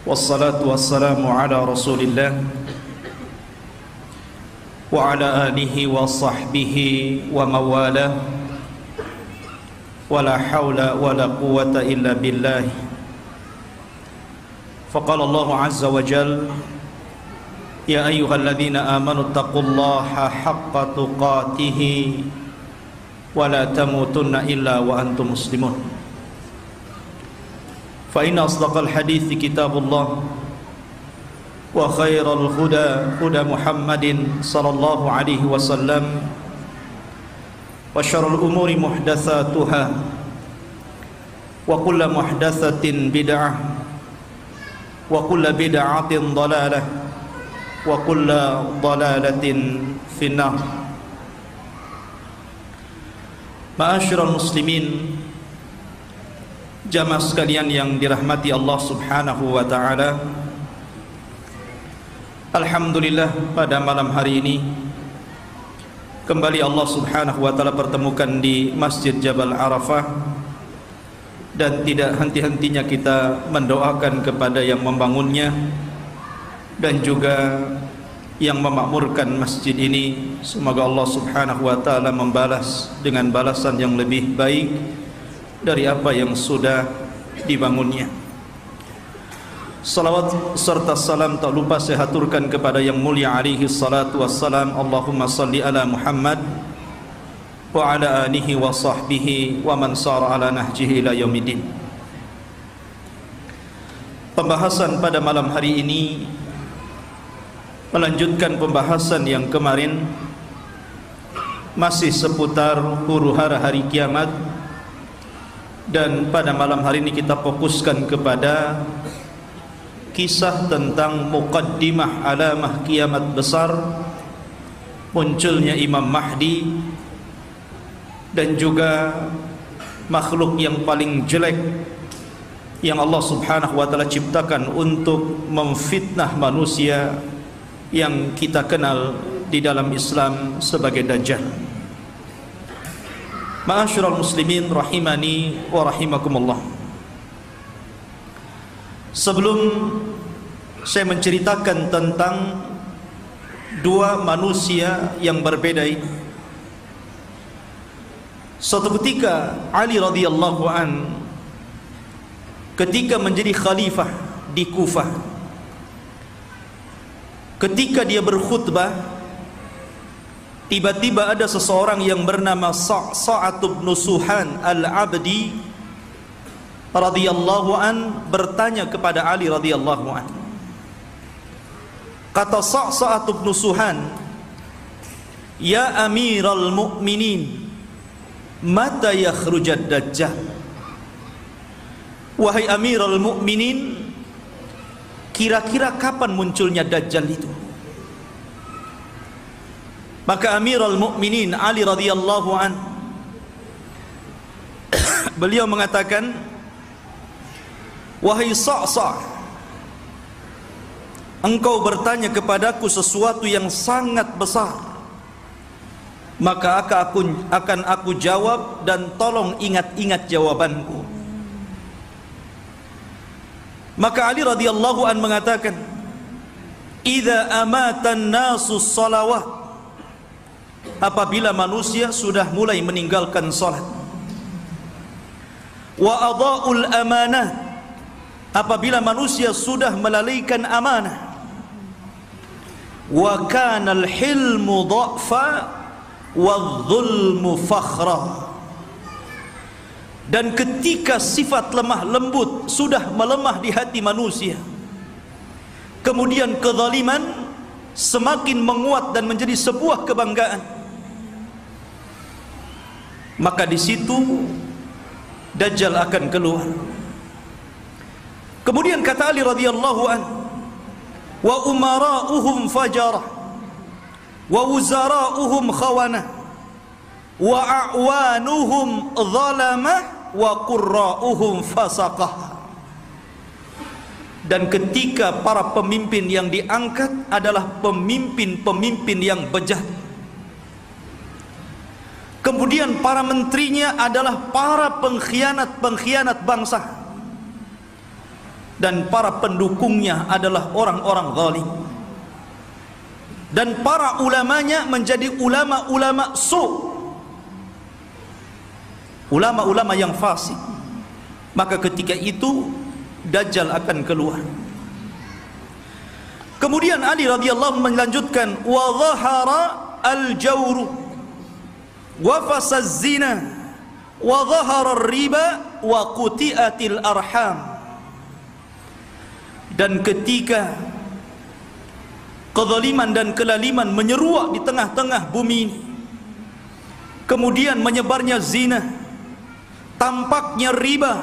Wassalatu wassalamu ala Rasulillah wa ala alihi wa sahbihi wa mawalah wa la hawla wa la quwwata illa billah. Faqala Allah azza wa jalla: Ya ayyuhalladzina amanu taqullaha haqqa tuqatih wa la tamutunna illa wa antum muslimun. فإن أصدق الحديث كتاب الله وخير الهدى هدى محمد صلى الله عليه وسلم وشر الأمور محدثاتها وكل محدثة بدعة وكل بدعة ضلالة وكل ضلالة في النار. Ma'asyiral muslimin, jamaah sekalian yang dirahmati Allah Subhanahu wa taala. Alhamdulillah, pada malam hari ini kembali Allah Subhanahu wa taala pertemukan di Masjid Jabal Arafah, dan tidak henti-hentinya kita mendoakan kepada yang membangunnya dan juga yang memakmurkan masjid ini. Semoga Allah Subhanahu wa taala membalas dengan balasan yang lebih baik dari apa yang sudah dibangunnya. Salawat serta salam tak lupa saya haturkan kepada yang mulia alaihi salatu wassalam. Allahumma salli ala Muhammad wa ala alihi wa sahbihi wa man sara ala nahjihi ila yaumiddin. Pembahasan pada malam hari ini melanjutkan pembahasan yang kemarin, masih seputar huru-hara hari kiamat. Dan pada malam hari ini kita fokuskan kepada kisah tentang muqaddimah alamah kiamat besar, munculnya Imam Mahdi, dan juga makhluk yang paling jelek yang Allah Subhanahu wa taala ciptakan untuk memfitnah manusia, yang kita kenal di dalam Islam sebagai Dajjal. Ma'asyiral muslimin rahimani wa rahimakumullah. Sebelum saya menceritakan tentang dua manusia yang berbeda ini, suatu ketika Ali radhiyallahu an ketika menjadi khalifah di Kufah, ketika dia berkhutbah, tiba-tiba ada seseorang yang bernama Sa'ad bin Suhan al-Abdi radhiyallahu an bertanya kepada Ali radhiyallahu an. Kata Sa'ad bin Suhan, "Ya Amiral Mu'minin, mata yakhrujad Dajjal?" Wahai Amiral Mu'minin, kira-kira kapan munculnya Dajjal itu? Maka Amirul Mukminin Ali radhiyallahu an beliau mengatakan, "Wahai Sa'sa', engkau bertanya kepadaku sesuatu yang sangat besar, maka akan aku jawab, dan tolong ingat-ingat jawabanku." Maka Ali radhiyallahu an mengatakan, "Idza amatan nasu shalawat," apabila manusia sudah mulai meninggalkan salat, wa adha'ul amanah, apabila manusia sudah melalaikan amanah, wa kana al-hilmu dha'fa wadh-dhulmu fakhra, dan ketika sifat lemah lembut sudah melemah di hati manusia, kemudian kezaliman semakin menguat dan menjadi sebuah kebanggaan, maka di situ Dajjal akan keluar. Kemudian kata Ali radhiyallahu an, "Wa umara'uhum fajarah, wa wuzara'uhum khawanah, wa a'wanuhum zalamah, wa qurra'uhum fasaqah." Dan ketika para pemimpin yang diangkat adalah pemimpin-pemimpin yang bejat, kemudian para menterinya adalah para pengkhianat-pengkhianat bangsa, dan para pendukungnya adalah orang-orang zalim, dan para ulamanya menjadi ulama-ulama ulama-ulama yang fasik, maka ketika itu Dajjal akan keluar. Kemudian Ali radhiyallahu melanjutkan, wa dhahara al-jawru wa fasaz zina wa dhahara ar-riba wa quti'atil arham. Dan ketika kezaliman dan kelaliman menyeruak di tengah-tengah bumi ini, kemudian menyebarnya zina, tampaknya riba,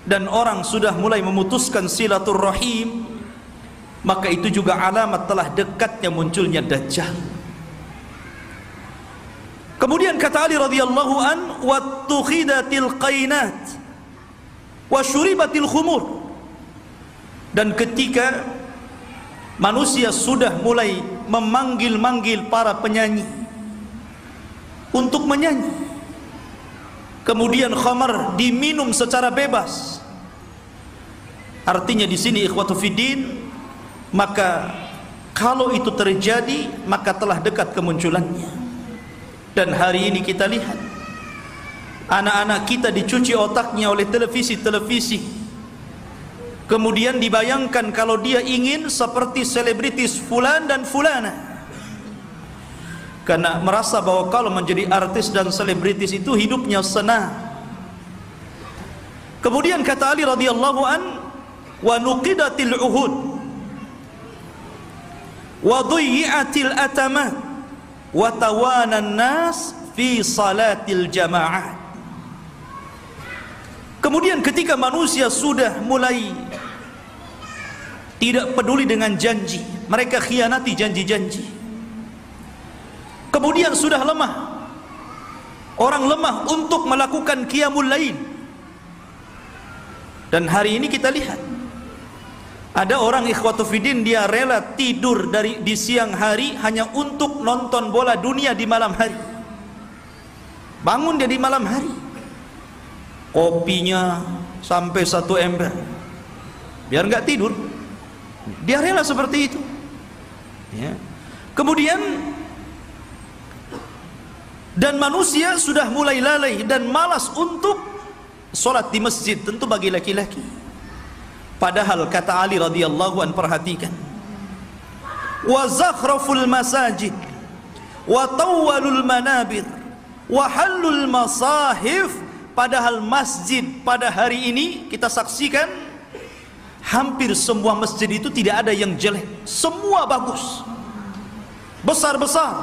dan orang sudah mulai memutuskan silaturrahim, maka itu juga alamat telah dekatnya munculnya Dajjal. Kemudian kata Ali radhiyallahu an, wattukhidatil qainat wa syuribatil khumur. Dan ketika manusia sudah mulai memanggil-manggil para penyanyi untuk menyanyi, kemudian khamar diminum secara bebas. Artinya di sini ikhwatu fiddin, maka kalau itu terjadi maka telah dekat kemunculannya. Dan hari ini kita lihat anak-anak kita dicuci otaknya oleh televisi-televisi. Kemudian dibayangkan kalau dia ingin seperti selebritis fulan dan fulana, karena merasa bahwa kalau menjadi artis dan selebritis itu hidupnya senang. Kemudian kata Ali radhiyallahu an, wa nuqidatil uhud wa dhuyyatil atamat wa tawanan nas fi salatil jamaah. Kemudian ketika manusia sudah mulai tidak peduli dengan janji, mereka khianati janji-janji. Kemudian sudah lemah, orang lemah untuk melakukan qiyamul lail. Dan hari ini kita lihat ada orang ikhwatu fiddin, dia rela tidur di siang hari hanya untuk nonton bola dunia di malam hari. Bangun dia di malam hari, kopinya sampai 1 ember biar nggak tidur, dia rela seperti itu ya. Kemudian dan manusia sudah mulai lalai dan malas untuk sholat di masjid, tentu bagi laki-laki. Padahal kata Ali radhiyallahu an, perhatikan, wa zakhraful masajid wa tawwalul manabir wa halul masahif. Padahal masjid pada hari ini kita saksikan hampir semua masjid itu tidak ada yang jelek, semua bagus, besar-besar,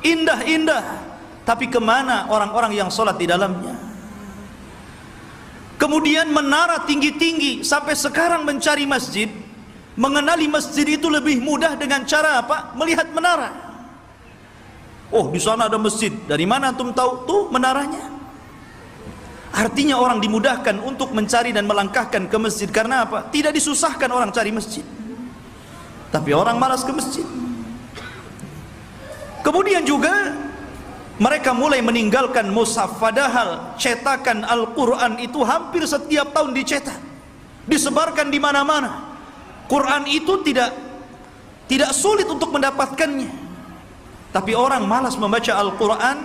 indah-indah. Tapi kemana orang-orang yang sholat di dalamnya? Kemudian menara tinggi-tinggi, sampai sekarang mencari masjid, mengenali masjid itu lebih mudah dengan cara apa? Melihat menara. Oh, di sana ada masjid, dari mana antum tahu? Tuh menaranya. Artinya orang dimudahkan untuk mencari dan melangkahkan ke masjid. Karena apa? Tidak disusahkan orang cari masjid, tapi orang malas ke masjid. Kemudian juga mereka mulai meninggalkan mushaf. Padahal cetakan Al-Quran itu hampir setiap tahun dicetak, disebarkan di mana-mana. Quran itu tidak sulit untuk mendapatkannya, tapi orang malas membaca Al-Quran.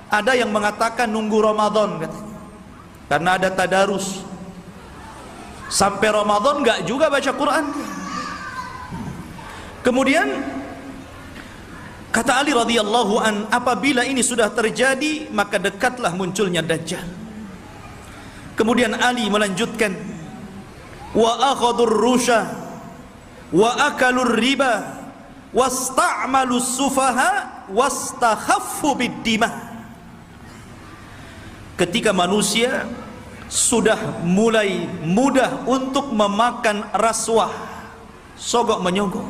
Ada yang mengatakan nunggu Ramadan katanya, karena ada tadarus. Sampai Ramadan enggak juga baca Quran. Kemudian kata Ali radhiyallahu an, apabila ini sudah terjadi maka dekatlah munculnya Dajjal. Kemudian Ali melanjutkan, wa akhadur rusha wa akalur riba wasta'malus sufaha wastakhaffu bid-dima. Ketika manusia sudah mulai mudah untuk memakan rasuah, sogok menyogok.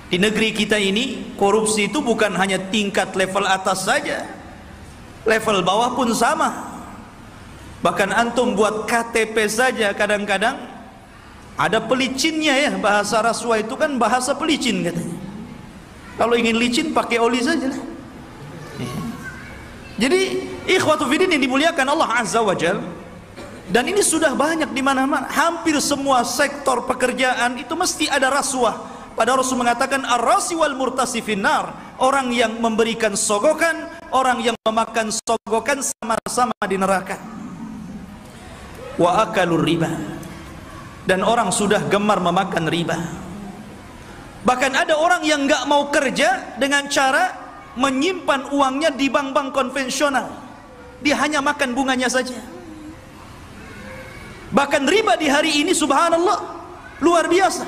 Di negeri kita ini korupsi itu bukan hanya tingkat level atas saja, level bawah pun sama. Bahkan antum buat KTP saja kadang-kadang ada pelicinnya ya. Bahasa rasuah itu kan bahasa pelicin katanya. Kalau ingin licin pakai oli saja lah. Jadi ikhwatu fiddin yang dimuliakan Allah Azza wa Jalla, Dan ini sudah banyak di mana-mana. Hampir semua sektor pekerjaan itu mesti ada rasuah. Padahal Rasul mengatakan ar-rasi wal murtasi finnar. Orang yang memberikan sogokan, orang yang memakan sogokan sama-sama di neraka. Wa akalur riba. Dan orang sudah gemar memakan riba. Bahkan ada orang yang nggak mau kerja dengan cara menyimpan uangnya di bank-bank konvensional. Dia hanya makan bunganya saja. Bahkan riba di hari ini subhanallah luar biasa.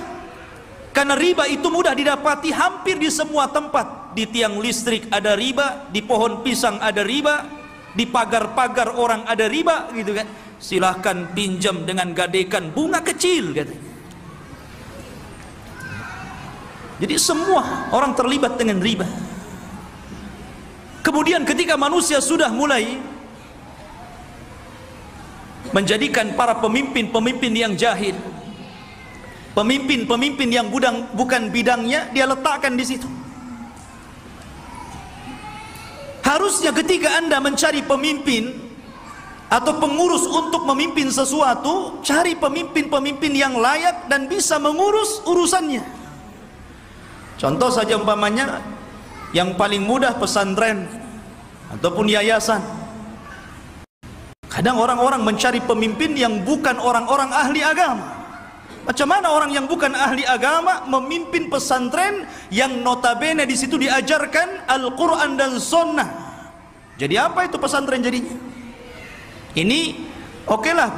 Karena riba itu mudah didapati hampir di semua tempat. Di tiang listrik ada riba, di pohon pisang ada riba, di pagar-pagar orang ada riba, gitu kan. Silahkan pinjam dengan gadekan bunga kecil, katanya. Jadi semua orang terlibat dengan riba. Kemudian ketika manusia sudah mulai menjadikan para pemimpin-pemimpin yang jahil, pemimpin-pemimpin yang bukan bidangnya, dia letakkan di situ. Harusnya ketika Anda mencari pemimpin atau pengurus untuk memimpin sesuatu, cari pemimpin-pemimpin yang layak dan bisa mengurus urusannya. Contoh saja umpamanya yang paling mudah pesantren ataupun yayasan. Kadang orang-orang mencari pemimpin yang bukan orang-orang ahli agama. Macam mana orang yang bukan ahli agama memimpin pesantren yang notabene di situ diajarkan Al-Quran dan Sunnah? Jadi apa itu pesantren jadinya? Ini okelah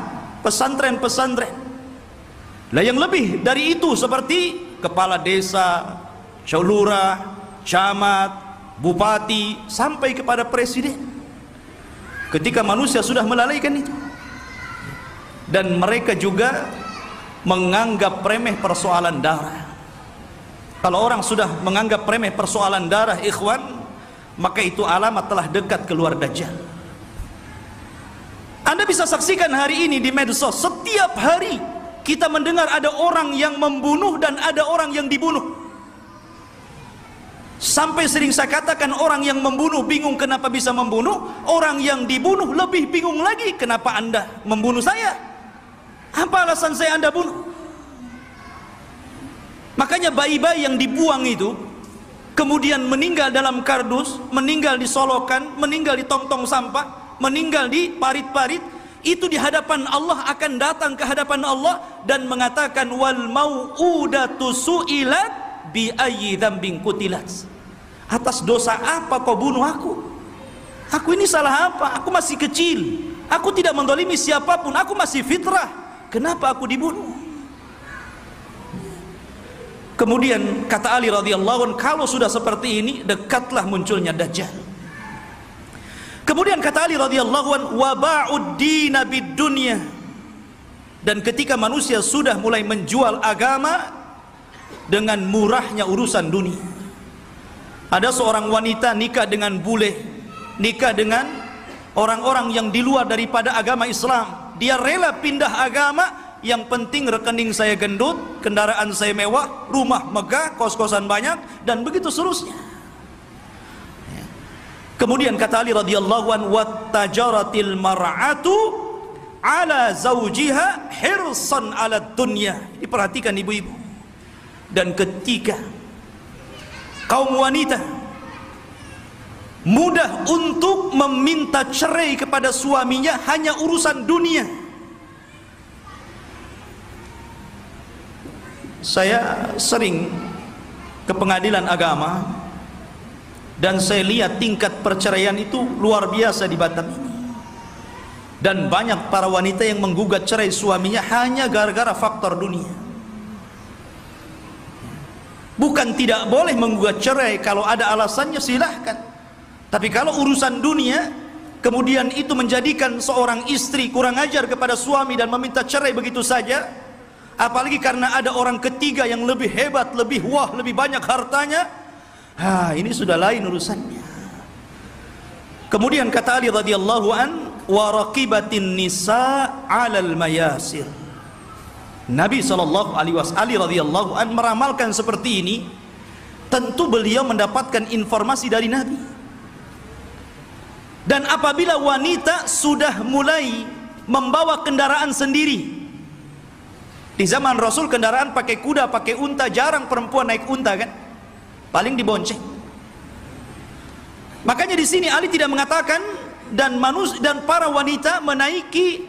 pesantren-pesantren. Lah yang lebih dari itu seperti kepala desa, lurah, camat, bupati, sampai kepada presiden. Ketika manusia sudah melalaikan itu, dan mereka juga menganggap remeh persoalan darah. Kalau orang sudah menganggap remeh persoalan darah, ikhwan, maka itu alamat telah dekat keluar Dajjal. Anda bisa saksikan hari ini di medsos, setiap hari kita mendengar ada orang yang membunuh dan ada orang yang dibunuh. Sampai sering saya katakan orang yang membunuh bingung kenapa bisa membunuh, orang yang dibunuh lebih bingung lagi kenapa Anda membunuh saya. Apa alasan saya Anda bunuh? Makanya bayi-bayi yang dibuang itu kemudian meninggal dalam kardus, meninggal di solokan, meninggal di tong-tong sampah, meninggal di parit-parit, itu di hadapan Allah akan datang ke hadapan Allah dan mengatakan wal mau'udatu su'ilat bi ayyi dzambin qutilat. Atas dosa apa kau bunuh aku? Aku ini salah apa? Aku masih kecil, aku tidak mendolimi siapapun, aku masih fitrah. Kenapa aku dibunuh? Kemudian kata Ali radhiyallahu anhu, kalau sudah seperti ini dekatlah munculnya Dajjal. Kemudian kata Ali radhiyallahu anhu, wa ba'ud dina bid dunya. Dan ketika manusia sudah mulai menjual agama dengan murahnya urusan dunia. Ada seorang wanita nikah dengan bule, nikah dengan orang-orang yang di luar daripada agama Islam. Dia rela pindah agama, yang penting rekening saya gendut, kendaraan saya mewah, rumah megah, kos-kosan banyak, dan begitu seterusnya. Kemudian kata Ali radhiyallahu anhu, wattajaratil mar'atu ala zawjiha hirsan ala dunya. Diperhatikan ibu-ibu. Dan ketika kaum wanita mudah untuk meminta cerai kepada suaminya hanya urusan dunia. Saya sering ke pengadilan agama dan saya lihat tingkat perceraian itu luar biasa di Batam ini. Dan banyak para wanita yang menggugat cerai suaminya hanya gara-gara faktor dunia. Bukan tidak boleh menggugat cerai, kalau ada alasannya silahkan. Tapi kalau urusan dunia, kemudian itu menjadikan seorang istri kurang ajar kepada suami dan meminta cerai begitu saja, apalagi karena ada orang ketiga yang lebih hebat, lebih wah, lebih banyak hartanya, ini sudah lain urusannya. Kemudian kata Ali radhiyallahu an, wa raqibatin nisa 'alal mayasir. Nabi sallallahu alaihi wasallam, Ali radhiyallahu an meramalkan seperti ini. Tentu beliau mendapatkan informasi dari Nabi. Dan apabila wanita sudah mulai membawa kendaraan sendiri. Di zaman Rasul kendaraan pakai kuda, pakai unta, jarang perempuan naik unta kan? Paling dibonceng. Makanya di sini Ali tidak mengatakan dan para wanita menaiki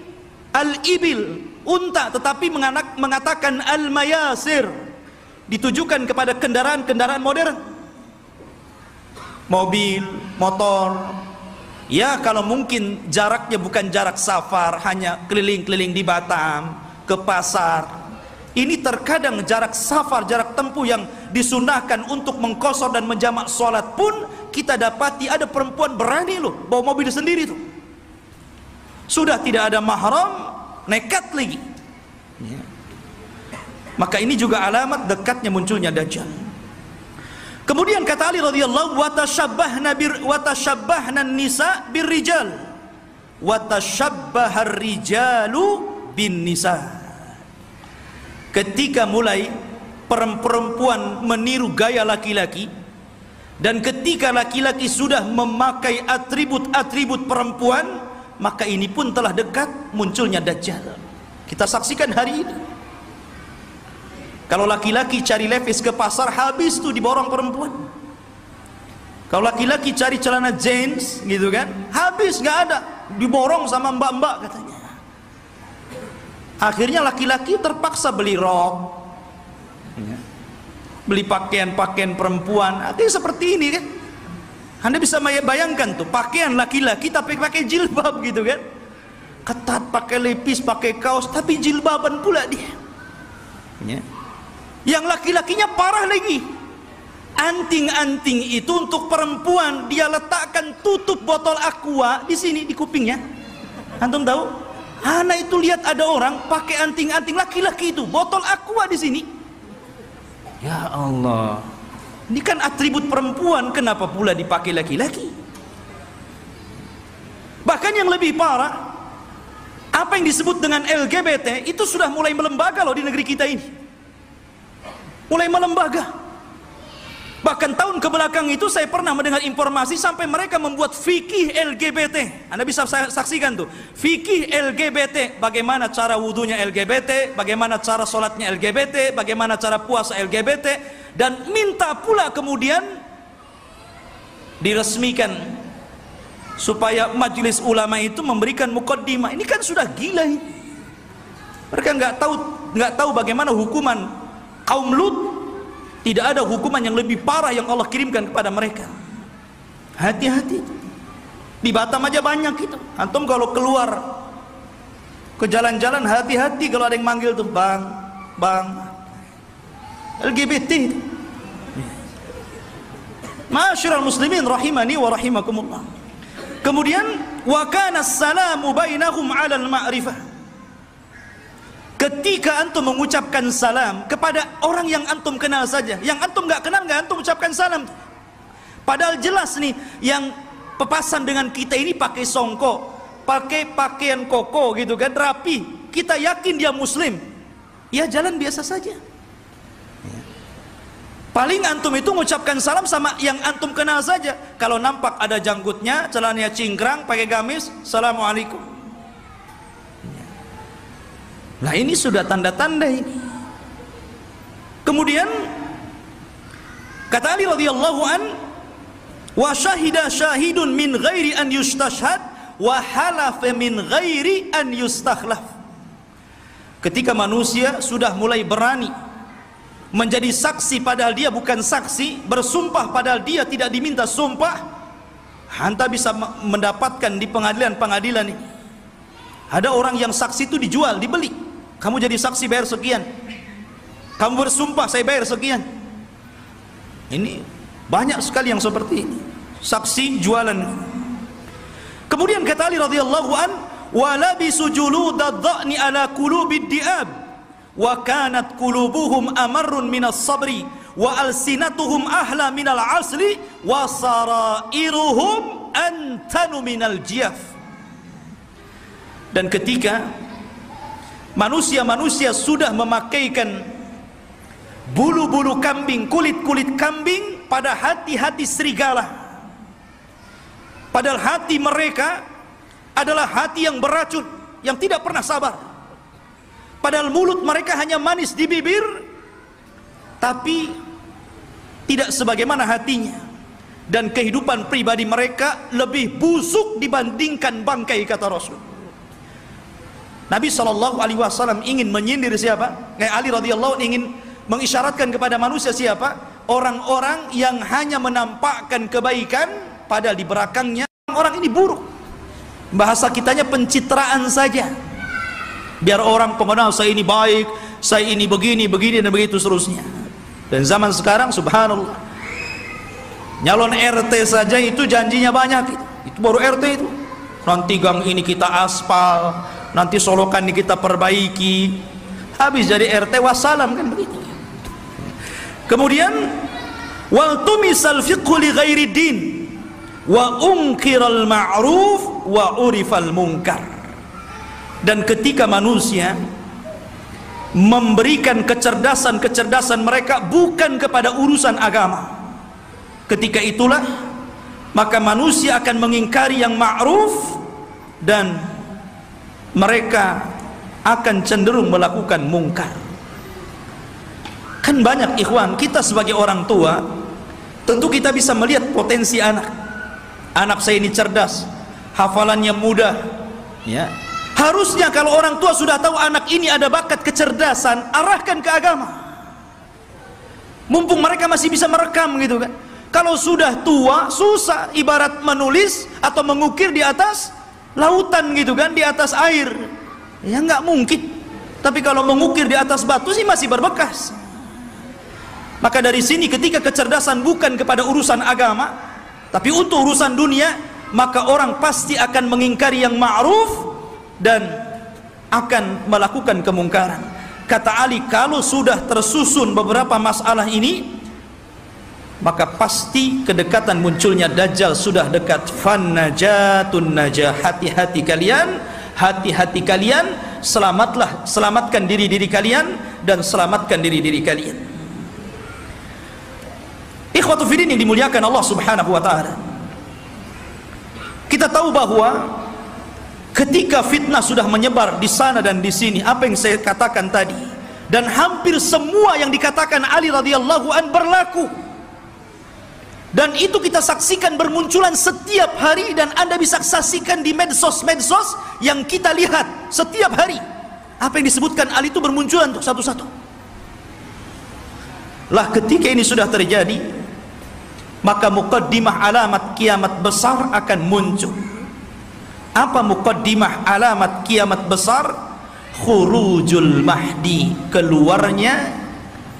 al-ibil, unta, tetapi mengatakan al-mayasir, ditujukan kepada kendaraan-kendaraan modern. Mobil, motor. Ya kalau mungkin jaraknya bukan jarak safar, hanya keliling-keliling di Batam, ke pasar. Ini terkadang jarak safar, jarak tempuh yang disunahkan untuk mengqashar dan menjamak sholat pun kita dapati ada perempuan berani loh bawa mobil sendiri tuh. Sudah tidak ada mahram, nekat lagi. Ya. Maka ini juga alamat dekatnya munculnya Dajjal. Kemudian kata Ali radhiyallahu wa tashabbahna nisa birrijal wa tashabbahar rijalu bin nisa. Ketika mulai perempuan meniru gaya laki-laki, dan ketika laki-laki sudah memakai atribut-atribut perempuan, maka ini pun telah dekat munculnya Dajjal. Kita saksikan hari ini. Kalau laki-laki cari levis ke pasar, habis tuh diborong perempuan. Kalau laki-laki cari celana jeans gitu kan, habis, nggak ada, diborong sama mbak-mbak katanya. Akhirnya laki-laki terpaksa beli rok, beli pakaian-pakaian perempuan. Artinya seperti ini kan. Anda bisa bayangkan tuh, pakaian laki-laki tapi pakai jilbab gitu kan, ketat, pakai lepis, pakai kaos, tapi jilbaban pula dia. Yang laki-lakinya parah lagi, anting-anting itu untuk perempuan dia letakkan tutup botol aqua di sini di kupingnya. Antum tahu? Anak itu lihat ada orang pakai anting-anting laki-laki itu, botol aqua di sini. Ya Allah, ini kan atribut perempuan, kenapa pula dipakai laki-laki? Bahkan yang lebih parah, apa yang disebut dengan LGBT itu sudah mulai melembaga loh di negeri kita ini. Mulai melembaga. Bahkan tahun kebelakang itu saya pernah mendengar informasi sampai mereka membuat fikih LGBT. Anda bisa saksikan tuh, fikih LGBT, bagaimana cara wudunya LGBT, bagaimana cara sholatnya LGBT, bagaimana cara puasa LGBT, dan minta pula kemudian diresmikan supaya majelis ulama itu memberikan muqaddimah. Ini kan sudah gila ini. Mereka nggak tahu bagaimana hukuman kaum Lut. Tidak ada hukuman yang lebih parah yang Allah kirimkan kepada mereka. Hati-hati. Di Batam aja banyak itu. Antum kalau keluar ke jalan-jalan, hati-hati kalau ada yang manggil tuh, bang, LGBT. Ma'asyiral muslimin rahimani wa rahimakumullah. Kemudian wa kana as-salamu bainahum 'ala al-ma'rifah. Ketika antum mengucapkan salam kepada orang yang antum kenal saja, yang antum nggak kenal nggak antum ucapkan salam. Padahal jelas nih yang pepasan dengan kita ini pakai songkok, pakai pakaian koko gitu kan, rapi. Kita yakin dia muslim, ya jalan biasa saja. Paling antum itu mengucapkan salam sama yang antum kenal saja. Kalau nampak ada janggutnya, celananya cingkrang, pakai gamis, assalamualaikum. Nah ini sudah tanda-tanda ini. Kemudian kata Ali radhiyallahu an, wa syahida syahidun min ghairi an yustashhad wa halafa min ghairi an yustakhlaf. Ketika manusia sudah mulai berani menjadi saksi padahal dia bukan saksi, bersumpah padahal dia tidak diminta sumpah, anda bisa mendapatkan di pengadilan-pengadilan ini. Ada orang yang saksi itu dijual, dibeli. Kamu jadi saksi bayar sekian, kamu bersumpah saya bayar sekian. Ini banyak sekali yang seperti ini, saksi jualan. Kemudian kata Ali radhiyallahu an, wa labisu juludadh-dha'ni ala qulubid di'ab wa kanat qulubuhum amarrun minas sabri wa alsinatuhum ahla minal asli wa sarairuhum antanu minal jiyaf. Dan ketika manusia-manusia sudah memakaikan bulu-bulu kambing, kulit-kulit kambing pada hati-hati serigala, padahal hati mereka adalah hati yang beracun, yang tidak pernah sabar. Padahal mulut mereka hanya manis di bibir, tapi tidak sebagaimana hatinya. Dan kehidupan pribadi mereka lebih busuk dibandingkan bangkai, kata Rasul. Nabi SAW ingin menyindir siapa? Ali radhiyallahu ingin mengisyaratkan kepada manusia siapa? Orang-orang yang hanya menampakkan kebaikan, padahal di belakangnya orang ini buruk. Bahasa kitanya pencitraan saja, biar orang pengenal saya ini baik, saya ini begini, begini dan begitu seterusnya. Dan zaman sekarang subhanallah, nyalon RT saja itu janjinya banyak. Itu baru RT itu. Nanti gang ini kita aspal, nanti solokan ini kita perbaiki. Habis jadi RT wassalam, kan begitu. Kemudian wal tumisal fiqhu li ghairi din wa unkiral ma'ruf wa urifal munkar. Dan ketika manusia memberikan kecerdasan mereka bukan kepada urusan agama, ketika itulah maka manusia akan mengingkari yang ma'ruf dan mereka akan cenderung melakukan mungkar. Kan banyak ikhwan, kita sebagai orang tua tentu kita bisa melihat potensi anak. Anak saya ini cerdas, hafalannya mudah, ya. Harusnya kalau orang tua sudah tahu anak ini ada bakat kecerdasan, arahkan ke agama. Mumpung mereka masih bisa merekam gitu kan. Kalau sudah tua, susah, ibarat menulis atau mengukir di atas lautan gitu kan, di atas air. Ya nggak mungkin. Tapi kalau mengukir di atas batu sih masih berbekas. Maka dari sini ketika kecerdasan bukan kepada urusan agama, tapi untuk urusan dunia, maka orang pasti akan mengingkari yang ma'ruf dan akan melakukan kemungkaran. Kata Ali, kalau sudah tersusun beberapa masalah ini, maka pasti kedekatan munculnya Dajjal sudah dekat. Fannajatun najah, hati-hati kalian, selamatkan diri kalian dan selamatkan diri kalian. Ikhwatu fiddin yang dimuliakan Allah Subhanahu wa taala, kita tahu bahwa ketika fitnah sudah menyebar di sana dan di sini, apa yang saya katakan tadi, dan hampir semua yang dikatakan Ali radhiyallahu an berlaku, dan itu kita saksikan bermunculan setiap hari, dan Anda bisa saksikan di medsos yang kita lihat setiap hari. Apa yang disebutkan Ali itu bermunculan tuh satu-satu. Lah ketika ini sudah terjadi, maka muqaddimah alamat kiamat besar akan muncul. Apa muqaddimah alamat kiamat besar? Khurujul Mahdi, keluarnya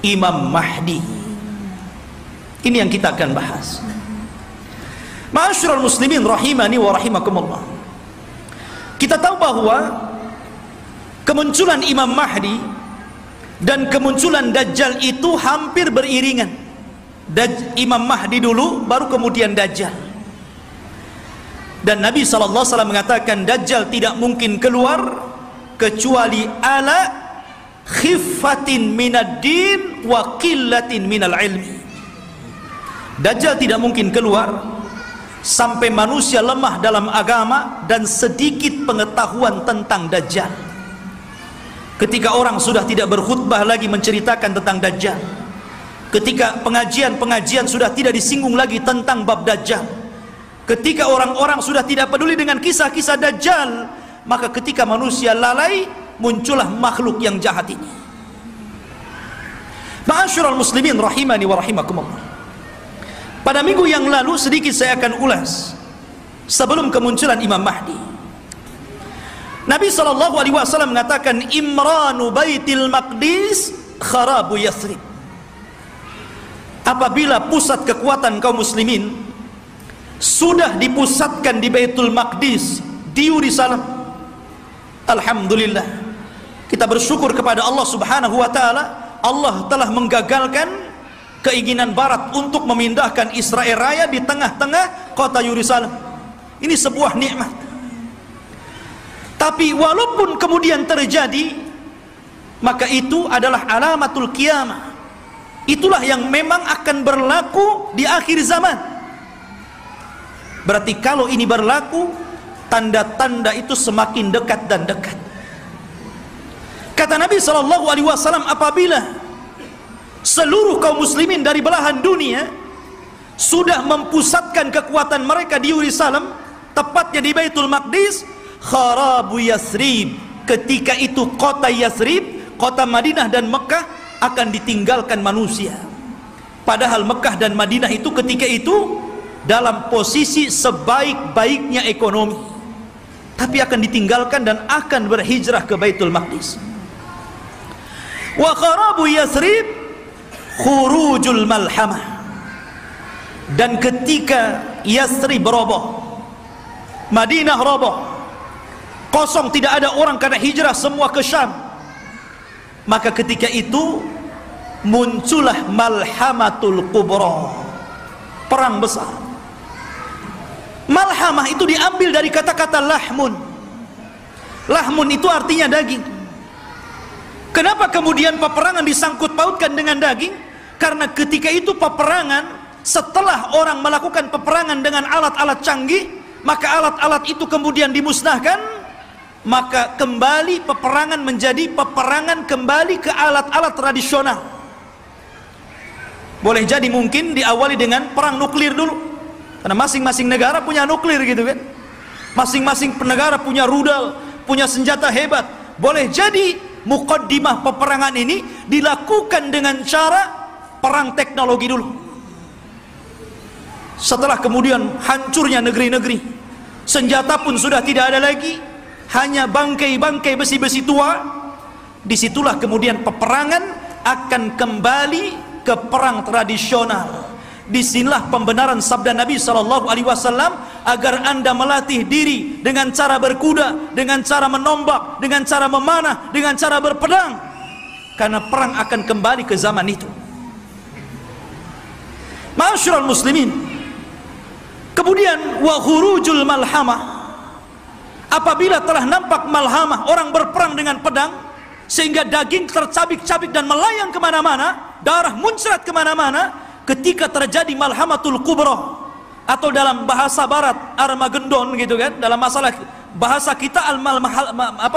Imam Mahdi. Ini yang kita akan bahas. Ma'asyiral muslimin rahimani wa rahimakumullah, kita tahu bahwa kemunculan Imam Mahdi dan kemunculan Dajjal itu hampir beriringan. Imam Mahdi dulu, baru kemudian Dajjal. Dan Nabi SAW mengatakan Dajjal tidak mungkin keluar kecuali ala khiffatin minad din wa qillatin minal ilmi. Dajjal tidak mungkin keluar sampai manusia lemah dalam agama dan sedikit pengetahuan tentang Dajjal. Ketika orang sudah tidak berkhutbah lagi menceritakan tentang Dajjal, ketika pengajian sudah tidak disinggung lagi tentang bab Dajjal, ketika orang-orang sudah tidak peduli dengan kisah-kisah Dajjal, maka ketika manusia lalai, muncullah makhluk yang jahat ini. Ma'asyiral muslimin rahimani wa rahimakumullah, pada minggu yang lalu sedikit saya akan ulas sebelum kemunculan Imam Mahdi. Nabi SAW mengatakan, Imranu baitil maqdis kharabu Yathrib. Apabila pusat kekuatan kaum muslimin sudah dipusatkan di Baitul Maqdis, di Yerusalem, alhamdulillah, kita bersyukur kepada Allah Subhanahu wa taala. Allah telah menggagalkan keinginan barat untuk memindahkan Israel Raya di tengah-tengah kota Yerusalem. Ini sebuah nikmat. Tapi walaupun kemudian terjadi, maka itu adalah alamatul qiyamah. Itulah yang memang akan berlaku di akhir zaman. Berarti kalau ini berlaku, tanda-tanda itu semakin dekat dan dekat. Kata Nabi SAW, apabila seluruh kaum muslimin dari belahan dunia sudah mempusatkan kekuatan mereka di Yerusalem, tepatnya di Baitul Maqdis, kharabu Yasrib, ketika itu kota Yasrib, kota Madinah dan Mekah akan ditinggalkan manusia. Padahal Mekah dan Madinah itu ketika itu dalam posisi sebaik-baiknya ekonomi, tapi akan ditinggalkan dan akan berhijrah ke Baitul Maqdis. Wa kharabu Yasrib khurujul malhamah, dan ketika Yasrib roboh, Madinah roboh, kosong, tidak ada orang karena hijrah semua ke Syam, maka ketika itu muncullah malhamatul kubra, perang besar. Malhamah itu diambil dari kata-kata lahmun. Lahmun itu artinya daging. Kenapa kemudian peperangan disangkut pautkan dengan daging? Karena ketika itu peperangan, setelah orang melakukan peperangan dengan alat-alat canggih, maka alat-alat itu kemudian dimusnahkan, maka kembali peperangan menjadi peperangan kembali ke alat-alat tradisional. Boleh jadi mungkin diawali dengan perang nuklir dulu, karena masing-masing negara punya nuklir gitu kan, masing-masing negara punya rudal, punya senjata hebat. Boleh jadi mukaddimah peperangan ini dilakukan dengan cara perang teknologi dulu. Setelah kemudian hancurnya negeri-negeri, senjata pun sudah tidak ada lagi, hanya bangkai-bangkai besi-besi tua, disitulah kemudian peperangan akan kembali ke perang tradisional. Disinilah pembenaran sabda Nabi SAW, agar anda melatih diri dengan cara berkuda, dengan cara menombak, dengan cara memanah, dengan cara berpedang, karena perang akan kembali ke zaman itu. Ma'asyiral muslimin, kemudian wa khurujul malhamah, apabila telah nampak malhamah, orang berperang dengan pedang sehingga daging tercabik-cabik dan melayang kemana-mana, darah muncrat kemana-mana, ketika terjadi malhamatul kubra, atau dalam bahasa barat Armageddon gitu kan, dalam masalah bahasa kita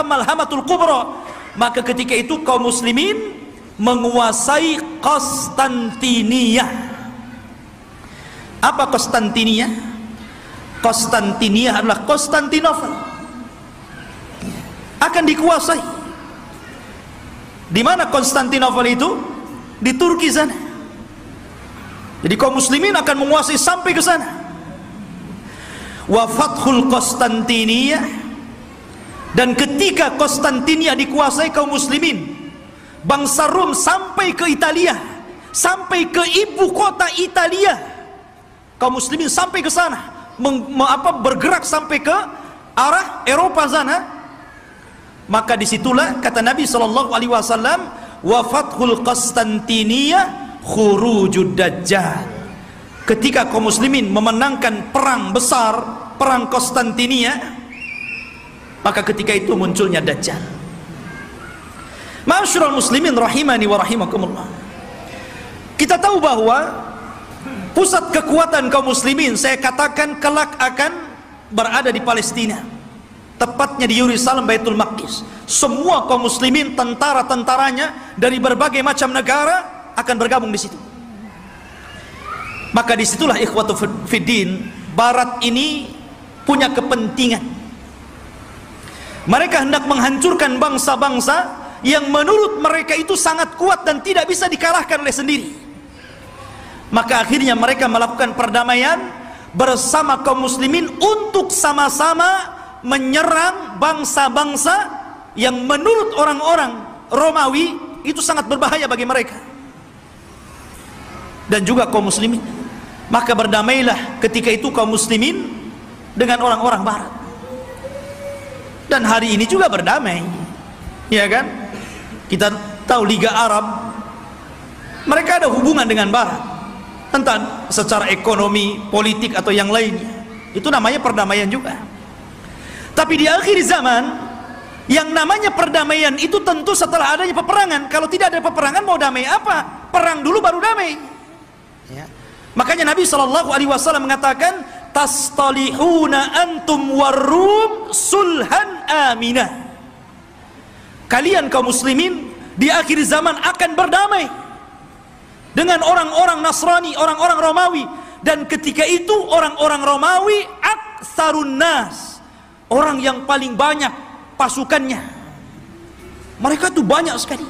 malhamatul kubra, maka ketika itu kaum muslimin menguasai Konstantinia. Apa Konstantinia? Konstantinia adalah Konstantinopel, akan dikuasai. Di mana Konstantinopel itu? Di Turki sana. Jadi kaum muslimin akan menguasai sampai ke sana. Wa fathul Konstantinia, dan ketika Konstantinia dikuasai kaum muslimin, bangsa Rom sampai ke Italia, sampai ke ibu kota Italia, kaum muslimin sampai ke sana, bergerak sampai ke arah Eropa sana. Maka disitulah kata Nabi SAW, wa fathul Konstantinia khurujud dajjal, ketika kaum muslimin memenangkan perang besar, perang Konstantinia, maka ketika itu munculnya dajjal. Ma'asyiral muslimin rahimani wa rahimakumullah, kita tahu bahwa pusat kekuatan kaum muslimin, saya katakan kelak akan berada di Palestina, tepatnya di Yerusalem, Baitul Maqdis. Semua kaum muslimin, tentara-tentaranya dari berbagai macam negara akan bergabung di situ. Maka disitulah ikhwatu fiddin, barat ini punya kepentingan. Mereka hendak menghancurkan bangsa-bangsa yang menurut mereka itu sangat kuat dan tidak bisa dikalahkan oleh sendiri. Maka akhirnya mereka melakukan perdamaian bersama kaum muslimin untuk sama-sama menyerang bangsa-bangsa yang menurut orang-orang Romawi itu sangat berbahaya bagi mereka dan juga kaum muslimin. Maka berdamailah ketika itu kaum muslimin dengan orang-orang barat, dan hari ini juga berdamai, ya kan? Kita tahu Liga Arab, mereka ada hubungan dengan barat, entah secara ekonomi, politik atau yang lainnya, itu namanya perdamaian juga. Tapi di akhir zaman, yang namanya perdamaian itu tentu setelah adanya peperangan. Kalau tidak ada peperangan, mau damai apa? Perang dulu baru damai ya. Makanya Nabi SAW mengatakan, tastalihuna antum warrum sulhan aminah. Kalian kaum muslimin di akhir zaman akan berdamai dengan orang-orang Nasrani, orang-orang Romawi. Dan ketika itu orang-orang Romawi aktsarun nas, orang yang paling banyak pasukannya. Mereka tuh banyak sekali.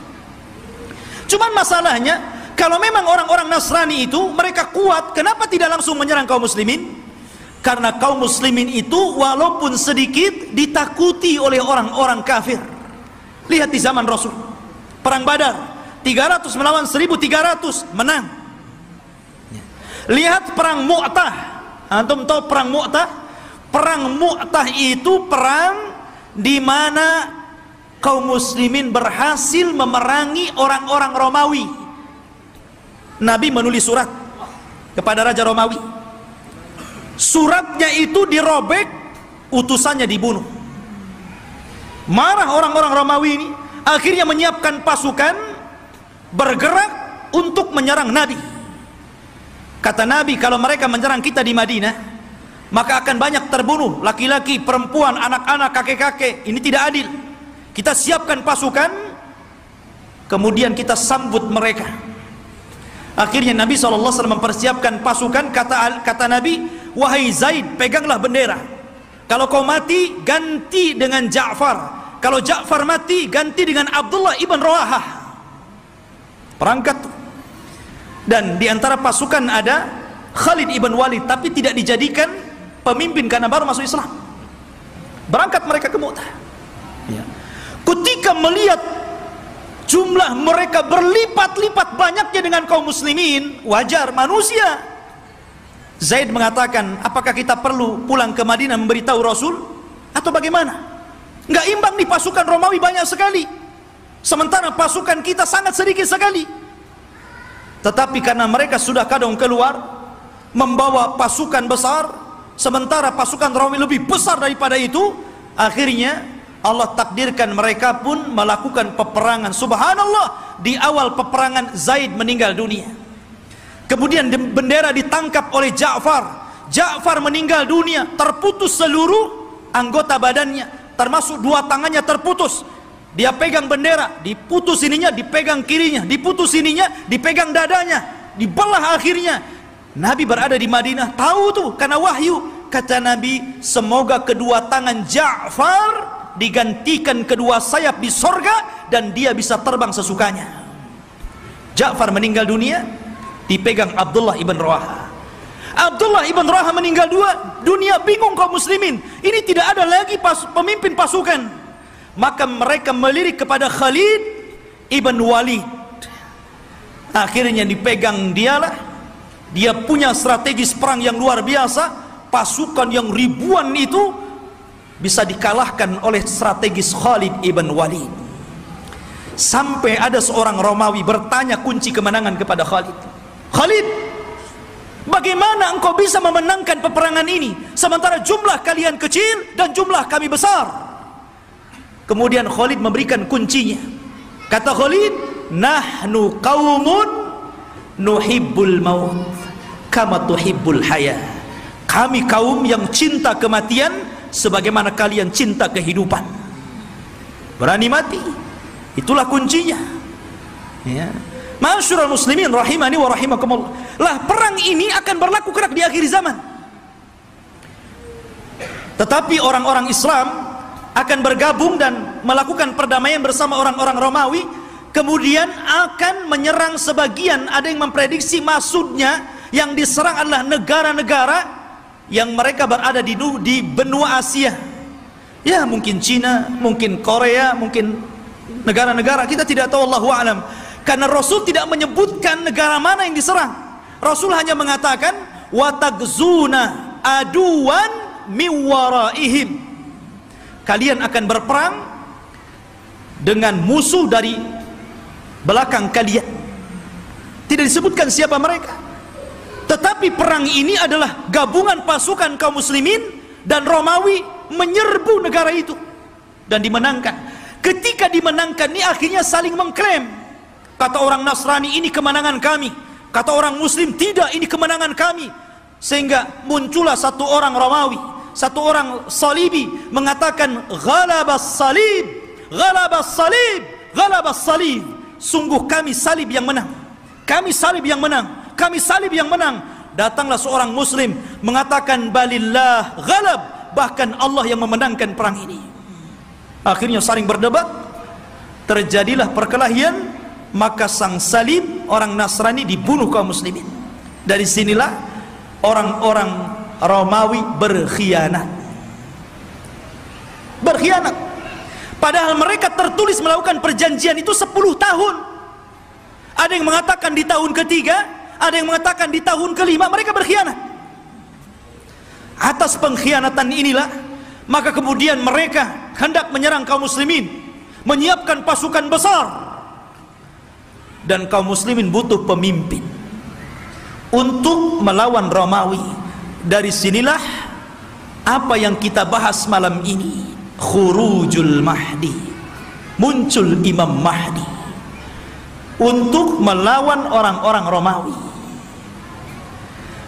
Cuman masalahnya, kalau memang orang-orang Nasrani itu mereka kuat, kenapa tidak langsung menyerang kaum muslimin? Karena kaum muslimin itu walaupun sedikit ditakuti oleh orang-orang kafir. Lihat di zaman Rasul, perang Badar 300 melawan 1300, menang. Lihat perang Mu'tah. Antum tahu perang Mu'tah? Perang Mu'tah itu perang di mana kaum muslimin berhasil memerangi orang-orang Romawi. Nabi menulis surat kepada Raja Romawi. Suratnya itu dirobek, utusannya dibunuh. Marah orang-orang Romawi ini, akhirnya menyiapkan pasukan bergerak untuk menyerang Nabi. Kata Nabi, kalau mereka menyerang kita di Madinah, maka akan banyak terbunuh, laki-laki, perempuan, anak-anak, kakek-kakek. Ini tidak adil. Kita siapkan pasukan, kemudian kita sambut mereka. Akhirnya Nabi SAW mempersiapkan pasukan. Kata Nabi, wahai Zaid, peganglah bendera. Kalau kau mati, ganti dengan Ja'far. Kalau Ja'far mati, ganti dengan Abdullah ibn Rawahah. Perangkat. Dan di antara pasukan ada Khalid ibn Walid, tapi tidak dijadikan pemimpin karena baru masuk Islam. Berangkat mereka ke Mu'tah. Ya. Ketika melihat jumlah mereka berlipat-lipat banyaknya dengan kaum muslimin, wajar, manusia. Zaid mengatakan, apakah kita perlu pulang ke Madinah memberitahu Rasul? Atau bagaimana? Nggak imbang nih, pasukan Romawi banyak sekali, sementara pasukan kita sangat sedikit sekali. Tetapi karena mereka sudah kadang keluar membawa pasukan besar, sementara pasukan Romawi lebih besar daripada itu, akhirnya Allah takdirkan mereka pun melakukan peperangan. Subhanallah, di awal peperangan Zaid meninggal dunia. Kemudian bendera ditangkap oleh Ja'far. Ja'far meninggal dunia, terputus seluruh anggota badannya, termasuk dua tangannya terputus. Dia pegang bendera, diputus ininya, dipegang kirinya, diputus ininya, dipegang dadanya, dibelah akhirnya. Nabi berada di Madinah, tahu tuh karena wahyu. Kata Nabi, semoga kedua tangan Ja'far digantikan kedua sayap di sorga dan dia bisa terbang sesukanya. Ja'far meninggal dunia, dipegang Abdullah ibn Rawahah. Abdullah ibn Rawahah meninggal dunia, bingung kaum muslimin. Ini tidak ada lagi pemimpin pasukan. Maka mereka melirik kepada Khalid ibn Walid. Akhirnya dipegang dialah. Dia punya strategis perang yang luar biasa. Pasukan yang ribuan itu bisa dikalahkan oleh strategis Khalid ibn Walid. Sampai ada seorang Romawi bertanya kunci kemenangan kepada Khalid. Khalid, bagaimana engkau bisa memenangkan peperangan ini sementara jumlah kalian kecil dan jumlah kami besar? Kemudian Khalid memberikan kuncinya. Kata Khalid, nahnu qaumun nuhibbul maut kama tuhibbul haya. Kami kaum yang cinta kematian sebagaimana kalian cinta kehidupan. Berani mati, itulah kuncinya. Ya. Ma'asyiral muslimin rahimani wa rahimakumullah. Lah, perang ini akan berlaku kelak di akhir zaman. Tetapi orang-orang Islam akan bergabung dan melakukan perdamaian bersama orang-orang Romawi, kemudian akan menyerang sebagian. Ada yang memprediksi maksudnya yang diserang adalah negara-negara yang mereka berada di benua Asia. Ya, mungkin Cina, mungkin Korea, mungkin negara-negara, kita tidak tahu, Allahu a'lam. Karena Rasul tidak menyebutkan negara mana yang diserang. Rasul hanya mengatakan watagzuna aduwan miwaraihim. Kalian akan berperang dengan musuh dari belakang kalian. Tidak disebutkan siapa mereka. Tetapi perang ini adalah gabungan pasukan kaum muslimin dan Romawi menyerbu negara itu dan dimenangkan. Ketika dimenangkan ini akhirnya saling mengklaim. Kata orang Nasrani, ini kemenangan kami. Kata orang Muslim, tidak, ini kemenangan kami. sehingga muncullah satu orang Romawi, satu orang Salibi mengatakan ghalabas salib, ghalabas salib, ghalabas salib. Sungguh kami salib yang menang, kami salib yang menang, kami salib yang menang. Datanglah seorang muslim mengatakan balillah ghalab, bahkan Allah yang memenangkan perang ini. Akhirnya saling berdebat, terjadilah perkelahian, maka sang salib orang Nasrani dibunuh kaum muslimin. Dari sinilah orang-orang Romawi berkhianat. Berkhianat. Padahal mereka tertulis melakukan perjanjian itu 10 tahun. Ada yang mengatakan di tahun ketiga, ada yang mengatakan di tahun kelima, mereka berkhianat. Atas pengkhianatan inilah, maka kemudian mereka hendak menyerang kaum muslimin, menyiapkan pasukan besar. Dan kaum muslimin butuh pemimpin untuk melawan Romawi. Dari sinilah apa yang kita bahas malam ini, khurujul Mahdi, muncul Imam Mahdi untuk melawan orang-orang Romawi.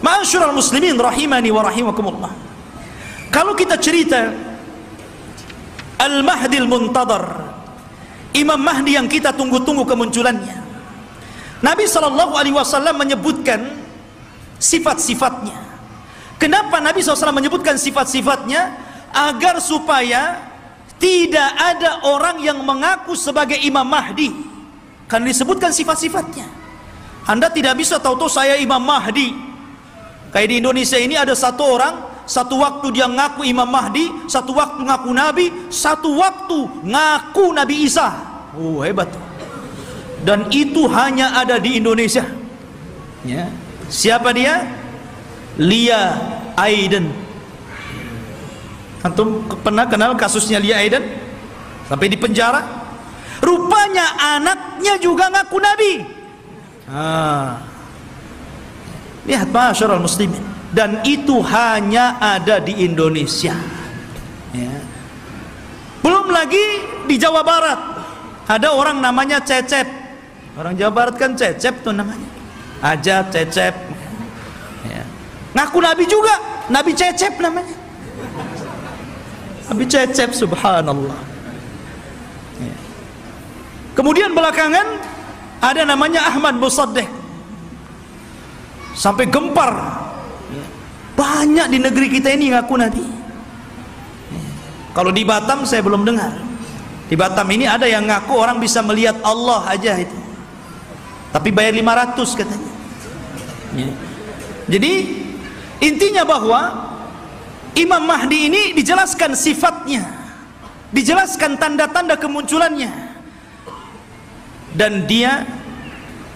Ma'asyiral muslimin rahimani wa rahimakumullah. Kalau kita cerita Al-Mahdi Al-Muntadhar, Imam Mahdi yang kita tunggu-tunggu kemunculannya, Nabi SAW menyebutkan sifat-sifatnya. Kenapa Nabi SAW menyebutkan sifat-sifatnya? Agar supaya tidak ada orang yang mengaku sebagai Imam Mahdi, kan disebutkan sifat-sifatnya. Anda tidak bisa tahu-tahu saya Imam Mahdi. Kayak di Indonesia ini ada satu orang, satu waktu dia ngaku Imam Mahdi, satu waktu ngaku Nabi, satu waktu ngaku Nabi Isa. Oh, hebat. Dan itu hanya ada di Indonesia. Ya. Siapa dia? Lia Aiden. Antum pernah kenal kasusnya Lia Aiden? Sampai di penjara. Rupanya anaknya juga ngaku Nabi. Lihat masyarakat muslimin. Dan itu hanya ada di Indonesia. Ya. Belum lagi di Jawa Barat. Ada orang namanya Cecep. Orang Jawa Barat kan Cecep tuh namanya. Aja Cecep. Ya. Ngaku Nabi juga. Nabi Cecep namanya. Nabi Cecep, subhanallah. Ya. Kemudian belakangan ada namanya Ahmad Musaddiq. Sampai gempar. Ya. Banyak di negeri kita ini ngaku Nabi. Ya. Kalau di Batam saya belum dengar. Di Batam ini ada yang ngaku orang bisa melihat Allah aja itu. Tapi bayar 500 katanya. Ya. Jadi intinya bahwa Imam Mahdi ini dijelaskan sifatnya, dijelaskan tanda-tanda kemunculannya, dan dia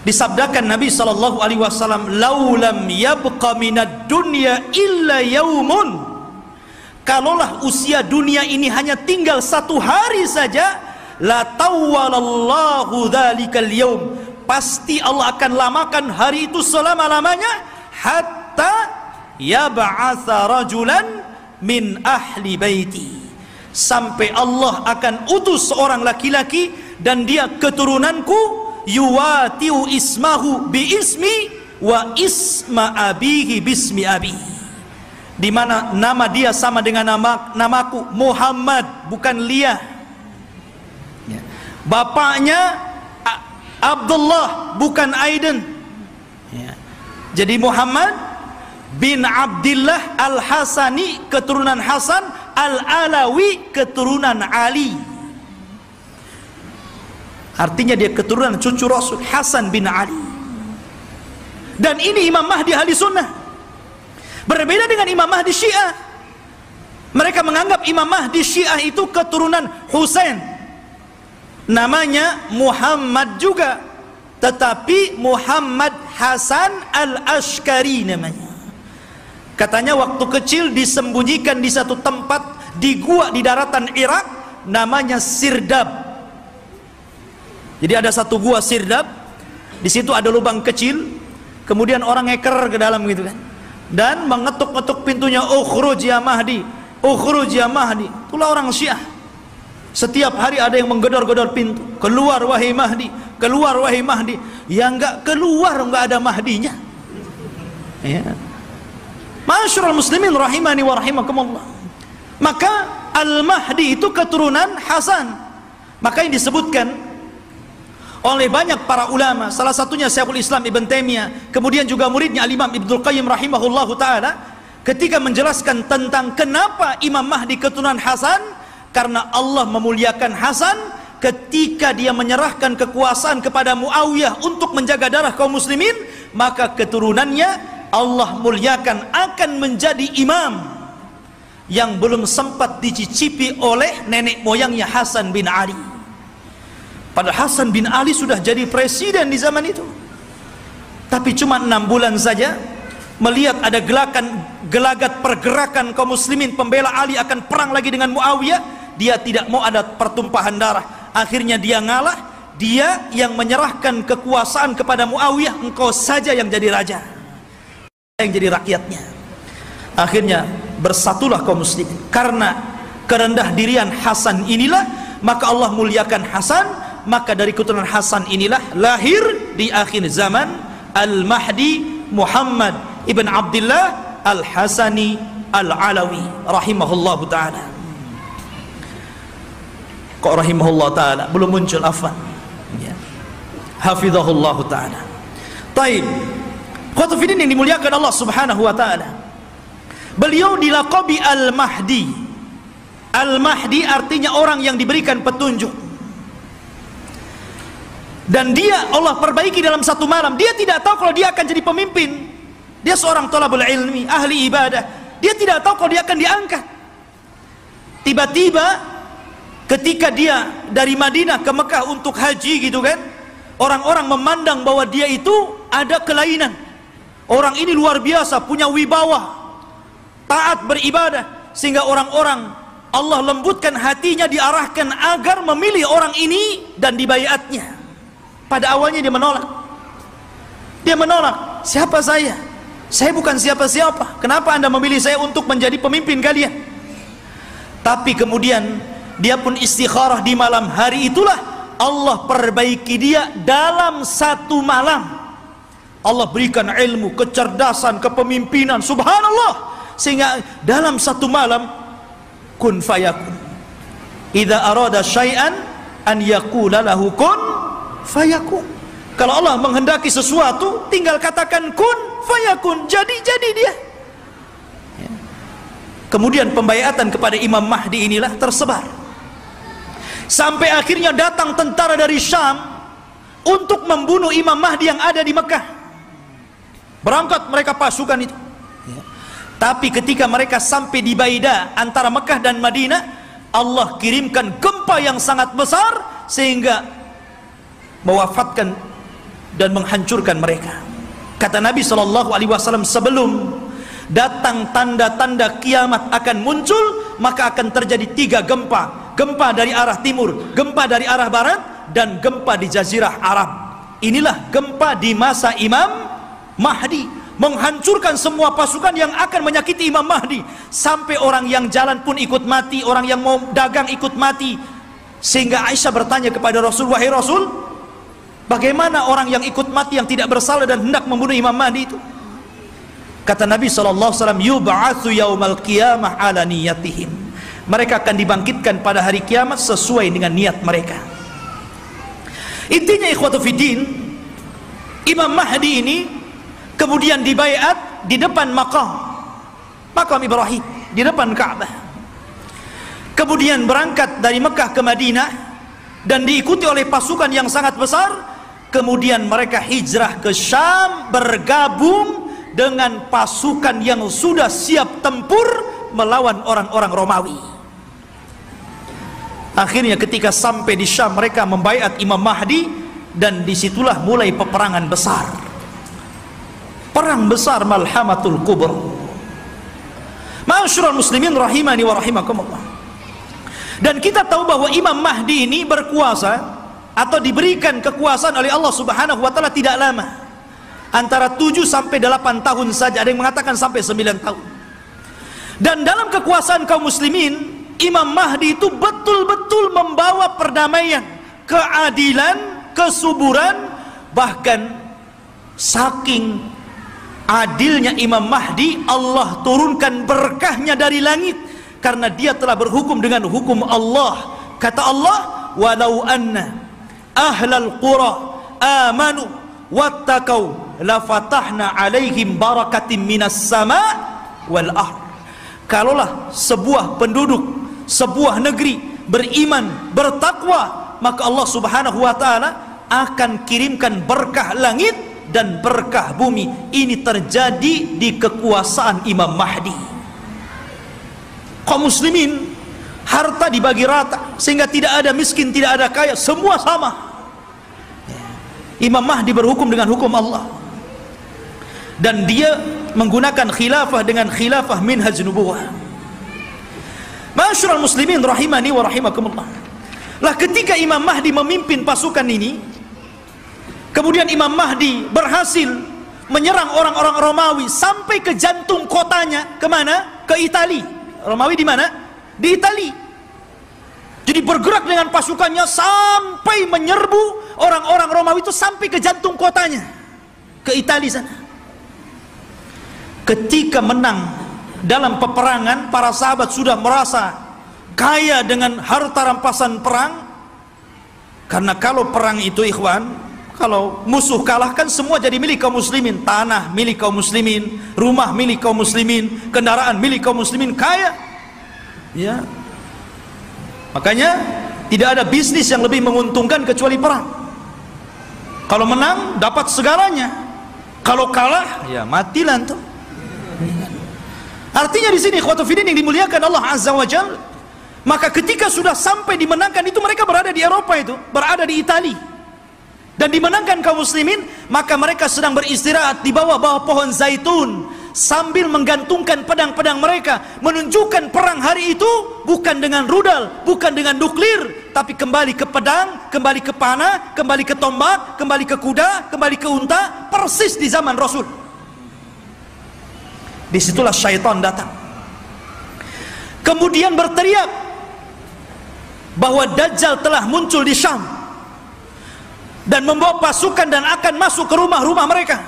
disabdakan Nabi SAW, laulam yabqa minad dunya illa yaumun, kalaulah usia dunia ini hanya tinggal satu hari saja, la tawwalallahu dzalikal yaum, pasti Allah akan lamakan hari itu selama-lamanya, hatta yab'atsa rajulan min ahli baiti, sampai Allah akan utus seorang laki-laki dan dia keturunanku, yuwatiu ismahu bi ismi wa isma abihi bismi abi, di mana nama dia sama dengan namaku Muhammad, bukan Lia. Ya. Bapaknya Abdullah, bukan Aiden. Ya. Jadi Muhammad bin Abdillah Al-Hasani, keturunan Hasan, Al-Alawi, keturunan Ali. Artinya dia keturunan cucu Rasul, Hasan bin Ali. Dan ini Imam Mahdi ahli sunnah. Berbeda dengan Imam Mahdi Syiah. Mereka menganggap Imam Mahdi Syiah itu keturunan Husain. Namanya Muhammad juga, tetapi Muhammad Hasan Al-Ashkari namanya. Katanya waktu kecil disembunyikan di satu tempat di gua di daratan Irak, namanya Sirdab. Jadi ada satu gua Sirdab, di situ ada lubang kecil, kemudian orang ngeker ke dalam gitu kan, dan mengetuk-ngetuk pintunya, ukhruj ya Mahdi, ukhruj ya Mahdi. Itulah orang Syiah. Setiap hari ada yang menggedor-gedor pintu, keluar wahai Mahdi, keluar wahai Mahdi. Yang enggak keluar enggak ada Mahdinya. Ya. Ma'asyiral muslimin rahimani wa rahimakumullah. Maka Al-Mahdi itu keturunan Hasan. Maka yang disebutkan oleh banyak para ulama, salah satunya Syekhul Islam Ibn Taimiyah, kemudian juga muridnya Al-Imam Ibnul Qayyim rahimahullahu taala, ketika menjelaskan tentang kenapa Imam Mahdi keturunan Hasan, karena Allah memuliakan Hasan ketika dia menyerahkan kekuasaan kepada Muawiyah untuk menjaga darah kaum muslimin, maka keturunannya Allah muliakan akan menjadi imam yang belum sempat dicicipi oleh nenek moyangnya Hasan bin Ali. Padahal Hasan bin Ali sudah jadi presiden di zaman itu, tapi cuma 6 bulan saja melihat ada gelagat pergerakan kaum muslimin pembela Ali akan perang lagi dengan Muawiyah, dia tidak mau ada pertumpahan darah. Akhirnya dia ngalah, dia yang menyerahkan kekuasaan kepada Muawiyah, engkau saja yang jadi raja, yang jadi rakyatnya. Akhirnya bersatulah kaum muslimin. Karena kerendah dirian Hasan inilah, maka Allah muliakan Hasan. Maka dari keturunan Hasan inilah lahir di akhir zaman Al-Mahdi Muhammad ibn Abdullah Al-Hasani Al-Alawi rahimahullahu ta'ala. Kok rahimahullah ta'ala belum muncul, afwan ya. Hafizahullahu ta'ala. Taib Khotufidin yang dimuliakan Allah subhanahu wa ta'ala, beliau dilaqabi Al-Mahdi. Al-Mahdi artinya orang yang diberikan petunjuk. Dan dia Allah perbaiki dalam satu malam. Dia tidak tahu kalau dia akan jadi pemimpin. Dia seorang thalabul ilmi, ahli ibadah. Dia tidak tahu kalau dia akan diangkat. Tiba-tiba ketika dia dari Madinah ke Mekah untuk haji gitu kan, orang-orang memandang bahwa dia itu ada kelainan. Orang ini luar biasa, punya wibawa, taat beribadah, sehingga orang-orang Allah lembutkan hatinya, diarahkan agar memilih orang ini dan dibaiatnya. Pada awalnya dia menolak. Dia menolak. Siapa saya? Saya bukan siapa-siapa. Kenapa anda memilih saya untuk menjadi pemimpin kalian? Tapi kemudian dia pun istikharah di malam hari itulah Allah perbaiki dia dalam satu malam. Allah berikan ilmu, kecerdasan, kepemimpinan, subhanallah, sehingga dalam satu malam kun fayakun. Idza arada syai'an an yaqula lahu kun fayakun. Kalau Allah menghendaki sesuatu, tinggal katakan kun fayakun, jadi dia. Kemudian pembaiatan kepada Imam Mahdi inilah tersebar, sampai akhirnya datang tentara dari Syam untuk membunuh Imam Mahdi yang ada di Mekah. Berangkat mereka pasukan itu. Tapi ketika mereka sampai di Baida antara Mekah dan Madinah, Allah kirimkan gempa yang sangat besar sehingga mewafatkan dan menghancurkan mereka. Kata Nabi SAW, sebelum datang tanda-tanda kiamat akan muncul, maka akan terjadi 3 gempa. Gempa dari arah timur, gempa dari arah barat, dan gempa di Jazirah Arab. Inilah gempa di masa Imam Mahdi, menghancurkan semua pasukan yang akan menyakiti Imam Mahdi, sampai orang yang jalan pun ikut mati, orang yang mau dagang ikut mati. Sehingga Aisyah bertanya kepada Rasul, wahai Rasul, bagaimana orang yang ikut mati yang tidak bersalah dan hendak membunuh Imam Mahdi itu? Kata Nabi SAW, yub'atsu yaumal qiyamah ala niyatihim. Mereka akan dibangkitkan pada hari kiamat sesuai dengan niat mereka. Intinya ikhwatu fiddin, Imam Mahdi ini kemudian dibaiat di depan makam Ibrahim, di depan Ka'bah. Kemudian berangkat dari Mekah ke Madinah dan diikuti oleh pasukan yang sangat besar. Kemudian mereka hijrah ke Syam, bergabung dengan pasukan yang sudah siap tempur melawan orang-orang Romawi. Akhirnya ketika sampai di Syam, mereka membaiat Imam Mahdi, dan disitulah mulai peperangan besar. Perang besar Malhamatul Kubra. Ma'asyiral muslimin rahimani wa rahimakumullah. Dan kita tahu bahwa Imam Mahdi ini berkuasa atau diberikan kekuasaan oleh Allah Subhanahu wa taala tidak lama. Antara 7 sampai 8 tahun saja, ada yang mengatakan sampai 9 tahun. Dan dalam kekuasaan kaum muslimin, Imam Mahdi itu betul-betul membawa perdamaian, keadilan, kesuburan, bahkan saking adilnya Imam Mahdi, Allah turunkan berkahnya dari langit karena dia telah berhukum dengan hukum Allah. Kata Allah, walau anna ahlal qura amanu wattaqau lafatahna alaihim barakatim minas sama wal ard. Kalaulah sebuah penduduk sebuah negeri beriman, bertakwa, maka Allah Subhanahu wa taala akan kirimkan berkah langit dan berkah bumi. Ini terjadi di kekuasaan Imam Mahdi. Kaum muslimin harta dibagi rata sehingga tidak ada miskin, tidak ada kaya, semua sama. Imam Mahdi berhukum dengan hukum Allah, dan dia menggunakan khilafah dengan khilafah minhaj nubuwah. Ma'asyiral muslimin rahimani wa rahimakumullah. Lah ketika Imam Mahdi memimpin pasukan ini, kemudian Imam Mahdi berhasil menyerang orang-orang Romawi sampai ke jantung kotanya. Kemana? Ke Itali. Romawi di mana? Di Itali. Jadi bergerak dengan pasukannya sampai menyerbu orang-orang Romawi itu sampai ke jantung kotanya, ke Itali sana. Ketika menang dalam peperangan, para sahabat sudah merasa kaya dengan harta rampasan perang. Karena kalau perang itu ikhwan, kalau musuh kalah kan semua jadi milik kaum muslimin. Tanah milik kaum muslimin, rumah milik kaum muslimin, kendaraan milik kaum muslimin, kaya. Ya. Makanya tidak ada bisnis yang lebih menguntungkan kecuali perang. Kalau menang dapat segalanya, kalau kalah ya matilah tuh. Artinya di sini ikhwatu fiddin yang dimuliakan Allah Azza wa Jalla, maka ketika sudah sampai dimenangkan itu, mereka berada di Eropa, itu berada di Itali, dan dimenangkan kaum muslimin, maka mereka sedang beristirahat di bawah pohon zaitun sambil menggantungkan pedang-pedang mereka, menunjukkan perang hari itu bukan dengan rudal, bukan dengan nuklir, tapi kembali ke pedang, kembali ke panah, kembali ke tombak, kembali ke kuda, kembali ke unta, persis di zaman Rasul. Disitulah syaitan datang, kemudian berteriak bahwa Dajjal telah muncul di Syam dan membawa pasukan dan akan masuk ke rumah-rumah mereka.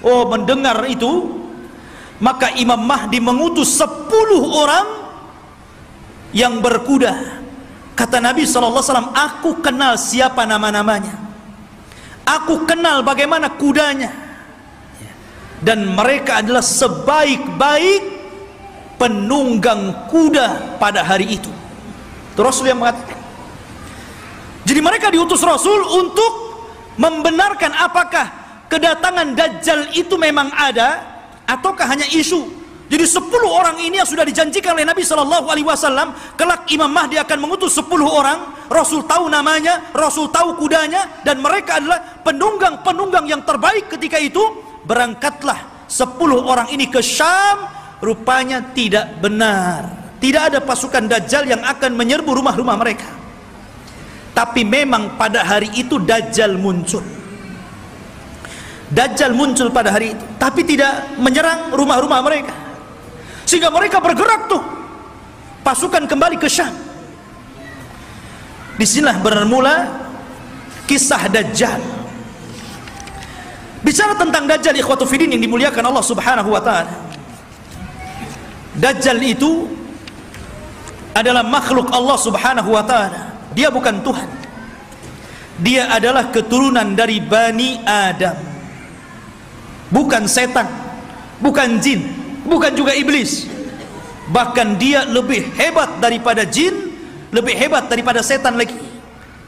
Oh, mendengar itu, maka Imam Mahdi mengutus 10 orang yang berkuda. Kata Nabi SAW, aku kenal siapa nama-namanya, aku kenal bagaimana kudanya, dan mereka adalah sebaik-baik penunggang kuda pada hari itu. Itu Rasul yang mengatakan. Jadi mereka diutus Rasul untuk membenarkan apakah kedatangan Dajjal itu memang ada ataukah hanya isu. Jadi 10 orang ini yang sudah dijanjikan oleh Nabi SAW, kelak Imam Mahdi akan mengutus 10 orang. Rasul tahu namanya, Rasul tahu kudanya, dan mereka adalah penunggang-penunggang yang terbaik ketika itu. Berangkatlah 10 orang ini ke Syam. Rupanya tidak benar, tidak ada pasukan Dajjal yang akan menyerbu rumah-rumah mereka. Tapi memang pada hari itu Dajjal muncul. Dajjal muncul pada hari itu, tapi tidak menyerang rumah-rumah mereka, sehingga mereka bergerak tuh, pasukan kembali ke Syam. Disinilah bermula kisah Dajjal. Bicara tentang Dajjal ikhwatu fiddin yang dimuliakan Allah Subhanahu wa taala, Dajjal itu adalah makhluk Allah Subhanahu wa taala. Dia bukan Tuhan. Dia adalah keturunan dari Bani Adam. Bukan setan, bukan jin, bukan juga iblis. Bahkan dia lebih hebat daripada jin, lebih hebat daripada setan lagi.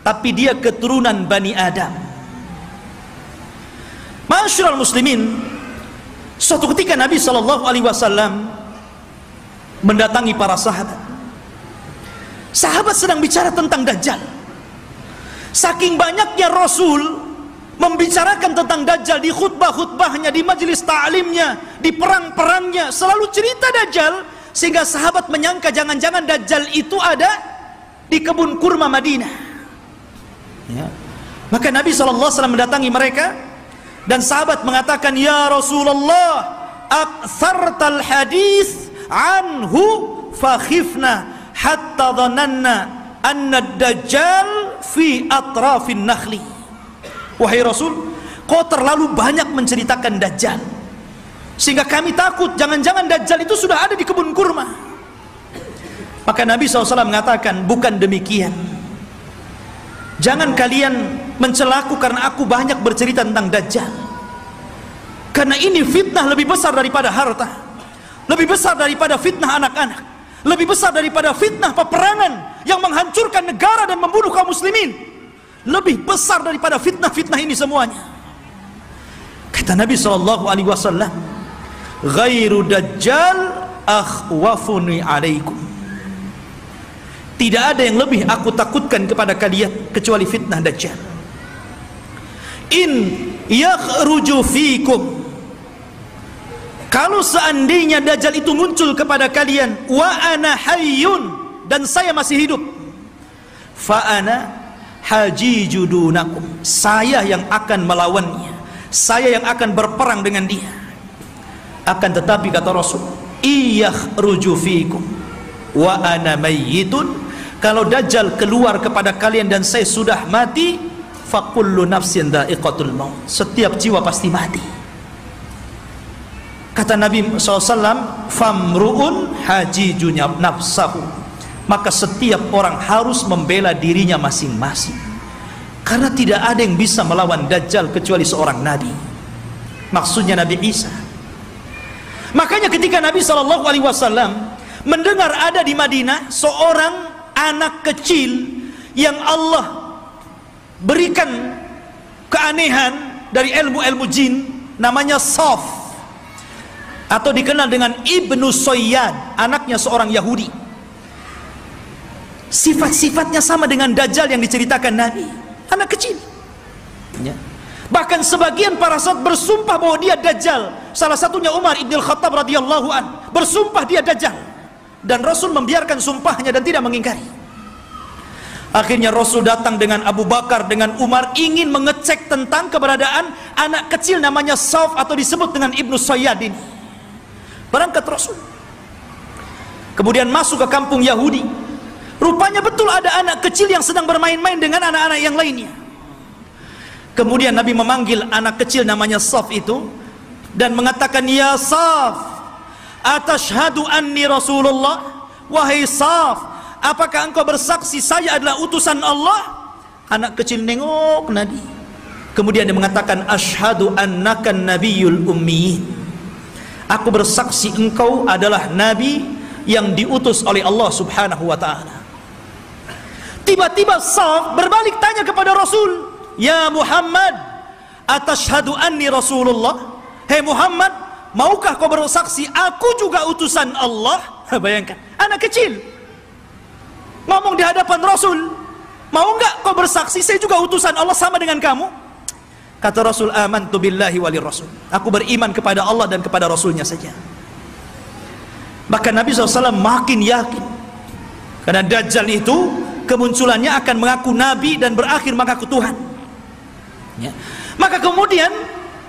Tapi dia keturunan Bani Adam. Ma'asyiral muslimin, suatu ketika Nabi SAW mendatangi para sahabat. Sahabat sedang bicara tentang Dajjal. Saking banyaknya Rasul membicarakan tentang Dajjal di khutbah-khutbahnya, di majelis ta'limnya, di perang-perangnya, selalu cerita Dajjal, sehingga sahabat menyangka jangan-jangan Dajjal itu ada di kebun kurma Madinah. Ya. Maka Nabi SAW mendatangi mereka, dan sahabat mengatakan, ya Rasulullah, aktsartal hadis anhu fakhifna hatta dhananna anna ad-dajjal fi atrafin nakhli. Wahai Rasul, kau terlalu banyak menceritakan Dajjal sehingga kami takut jangan-jangan Dajjal itu sudah ada di kebun kurma. Maka Nabi SAW mengatakan, bukan demikian, jangan kalian mencelaku karena aku banyak bercerita tentang Dajjal, karena ini fitnah lebih besar daripada harta, lebih besar daripada fitnah anak-anak, lebih besar daripada fitnah peperangan yang menghancurkan negara dan membunuh kaum muslimin, lebih besar daripada fitnah-fitnah ini semuanya. Kata Nabi SAW, ghairu Dajjal akhwafuni alaikum, tidak ada yang lebih aku takutkan kepada kalian kecuali fitnah Dajjal. In yakhruju fikum, kalau seandainya Dajjal itu muncul kepada kalian, wa ana hayyun, dan saya masih hidup, fa ana hajiju dunakum, saya yang akan melawannya, saya yang akan berperang dengan dia. Akan tetapi kata Rasul, iyakhruju fikum wa ana mayyitun, kalau Dajjal keluar kepada kalian dan saya sudah mati, fakullu nafsin dha'iqatul maut, setiap jiwa pasti mati. Kata Nabi SAW, famru'un hajijunya nafsahu, maka setiap orang harus membela dirinya masing-masing, karena tidak ada yang bisa melawan Dajjal kecuali seorang Nabi, maksudnya Nabi Isa. Makanya ketika Nabi SAW mendengar ada di Madinah seorang anak kecil yang Allah berikan keanehan dari ilmu-ilmu jin, namanya Saf, atau dikenal dengan Ibnu Soyyad, anaknya seorang Yahudi. Sifat-sifatnya sama dengan Dajjal yang diceritakan Nabi, anak kecil ya. Bahkan sebagian para sahabat bersumpah bahwa dia Dajjal. Salah satunya Umar ibn al-Khattab radhiyallahu an bersumpah dia Dajjal, dan Rasul membiarkan sumpahnya dan tidak mengingkari. Akhirnya Rasul datang dengan Abu Bakar, dengan Umar, ingin mengecek tentang keberadaan anak kecil namanya Saf, atau disebut dengan Ibnu Soyyad ini. Berangkat Rasul, kemudian masuk ke kampung Yahudi. Rupanya betul ada anak kecil yang sedang bermain-main dengan anak-anak yang lainnya. Kemudian Nabi memanggil anak kecil namanya Saf itu dan mengatakan, ya Saf, atashhadu anni Rasulullah, wahai Saf, apakah engkau bersaksi saya adalah utusan Allah? Anak kecil nengok Nabi, kemudian dia mengatakan, ashhadu annaka nabiyul ummiyin, aku bersaksi engkau adalah Nabi yang diutus oleh Allah subhanahu wa ta'ala. Tiba-tiba Saf berbalik tanya kepada Rasul, ya Muhammad, atashhadu anni Rasulullah, hei Muhammad, maukah kau bersaksi aku juga utusan Allah? Bayangkan, anak kecil ngomong di hadapan Rasul, mau enggak kau bersaksi saya juga utusan Allah sama dengan kamu? Kata Rasul, amantu billahi walir rasul, aku beriman kepada Allah dan kepada Rasulnya saja. Bahkan Nabi SAW makin yakin, karena Dajjal itu kemunculannya akan mengaku Nabi dan berakhir mengaku Tuhan ya. Maka kemudian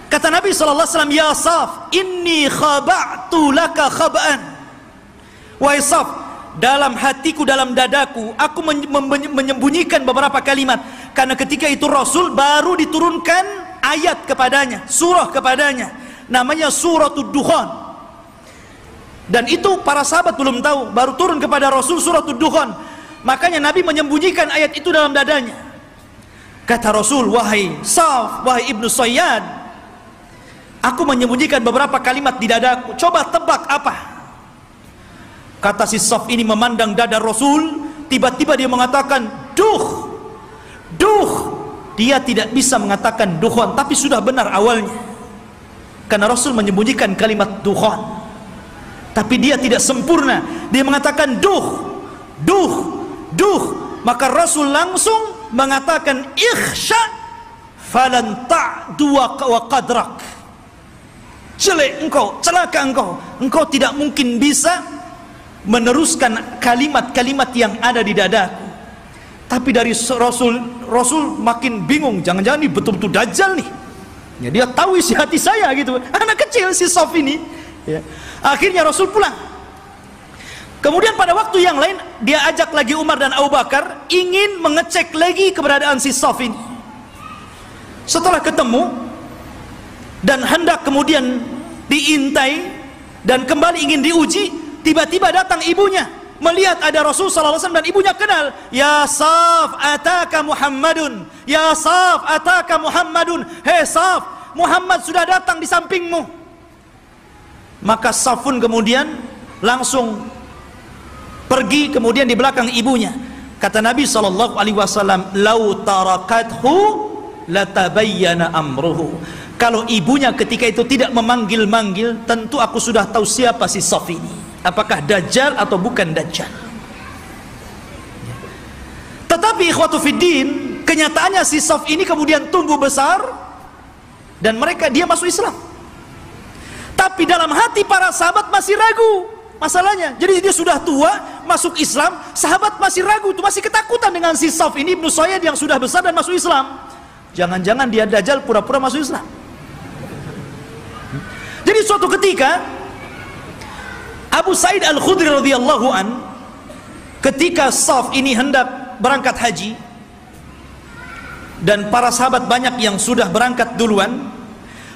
kata Nabi SAW, ya Saf, inni khaba'tu laka khaba'an, wahai Saf, dalam hatiku, dalam dadaku, aku menyembunyikan beberapa kalimat, karena ketika itu Rasul baru diturunkan ayat kepadanya, surah kepadanya, namanya suratul Dukhan, dan itu para sahabat belum tahu, baru turun kepada Rasul suratul Dukhan. Makanya Nabi menyembunyikan ayat itu dalam dadanya. Kata Rasul, wahai Saf, wahai Ibnu Soyyad, aku menyembunyikan beberapa kalimat di dadaku, coba tebak apa? Kata si Saf ini memandang dada Rasul, tiba-tiba dia mengatakan duh, duh. Dia tidak bisa mengatakan dukhon, tapi sudah benar awalnya, karena Rasul menyembunyikan kalimat dukhon, tapi dia tidak sempurna. Dia mengatakan duh, duh, duh. Maka Rasul langsung mengatakan ikhsha falan ta'du wa qadrak, jelek engkau, celaka engkau, engkau tidak mungkin bisa meneruskan kalimat-kalimat yang ada di dadaku. Tapi dari Rasul makin bingung, jangan-jangan ini betul-betul Dajjal nih ya, dia tahu isi hati saya gitu, anak kecil si Saf ini ya. Akhirnya Rasul pulang. Kemudian pada waktu yang lain dia ajak lagi Umar dan Abu Bakar, ingin mengecek lagi keberadaan si Saf ini. Setelah ketemu dan hendak kemudian diintai dan kembali ingin diuji, tiba-tiba datang ibunya, melihat ada Rasul sallallahu alaihi wasallam dan ibunya kenal. Ya Saf, ataka Muhammadun. Ya Saf, ataka Muhammadun. Hei Saf, Muhammad sudah datang di sampingmu. Maka Saf pun kemudian langsung pergi kemudian di belakang ibunya. Kata Nabi sallallahu alaihi wasallam, "Lau tarakathu latabayyana amruhu." Kalau ibunya ketika itu tidak memanggil-manggil, tentu aku sudah tahu siapa si Saf ini. Apakah Dajjal atau bukan Dajjal. Tetapi ikhwatu fiddin, kenyataannya si Saf ini kemudian tumbuh besar dan dia masuk Islam. Tapi dalam hati para sahabat masih ragu masalahnya. Jadi dia sudah tua, masuk Islam, sahabat masih ragu, itu masih ketakutan dengan si Saf ini Ibnu Sayyad yang sudah besar dan masuk Islam. Jangan-jangan dia Dajjal pura-pura masuk Islam. Jadi suatu ketika Abu Sa'id Al-Khudri radhiyallahu an, ketika Saf ini hendak berangkat haji dan para sahabat banyak yang sudah berangkat duluan,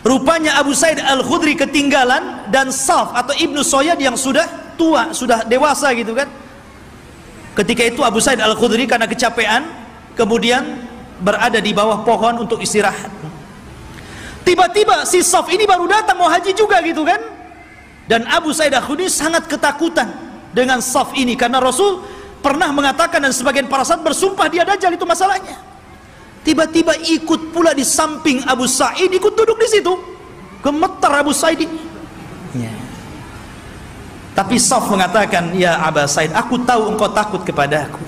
rupanya Abu Sa'id Al-Khudri ketinggalan dan Saf atau Ibnu Sayyad yang sudah tua, sudah dewasa gitu kan. Ketika itu Abu Sa'id Al-Khudri karena kecapean kemudian berada di bawah pohon untuk istirahat. Tiba-tiba si Saf ini baru datang mau haji juga gitu kan. Dan Abu Sa'id Al-Khudri sangat ketakutan dengan Saf ini karena Rasul pernah mengatakan dan sebagian para sahabat bersumpah dia Dajjal, itu masalahnya. Tiba-tiba ikut pula di samping Abu Sa'id, ikut duduk di situ. Gemetar Abu Sa'id ini. Ya. Tapi Saf mengatakan, "Ya Abu Sa'id, aku tahu engkau takut kepada aku.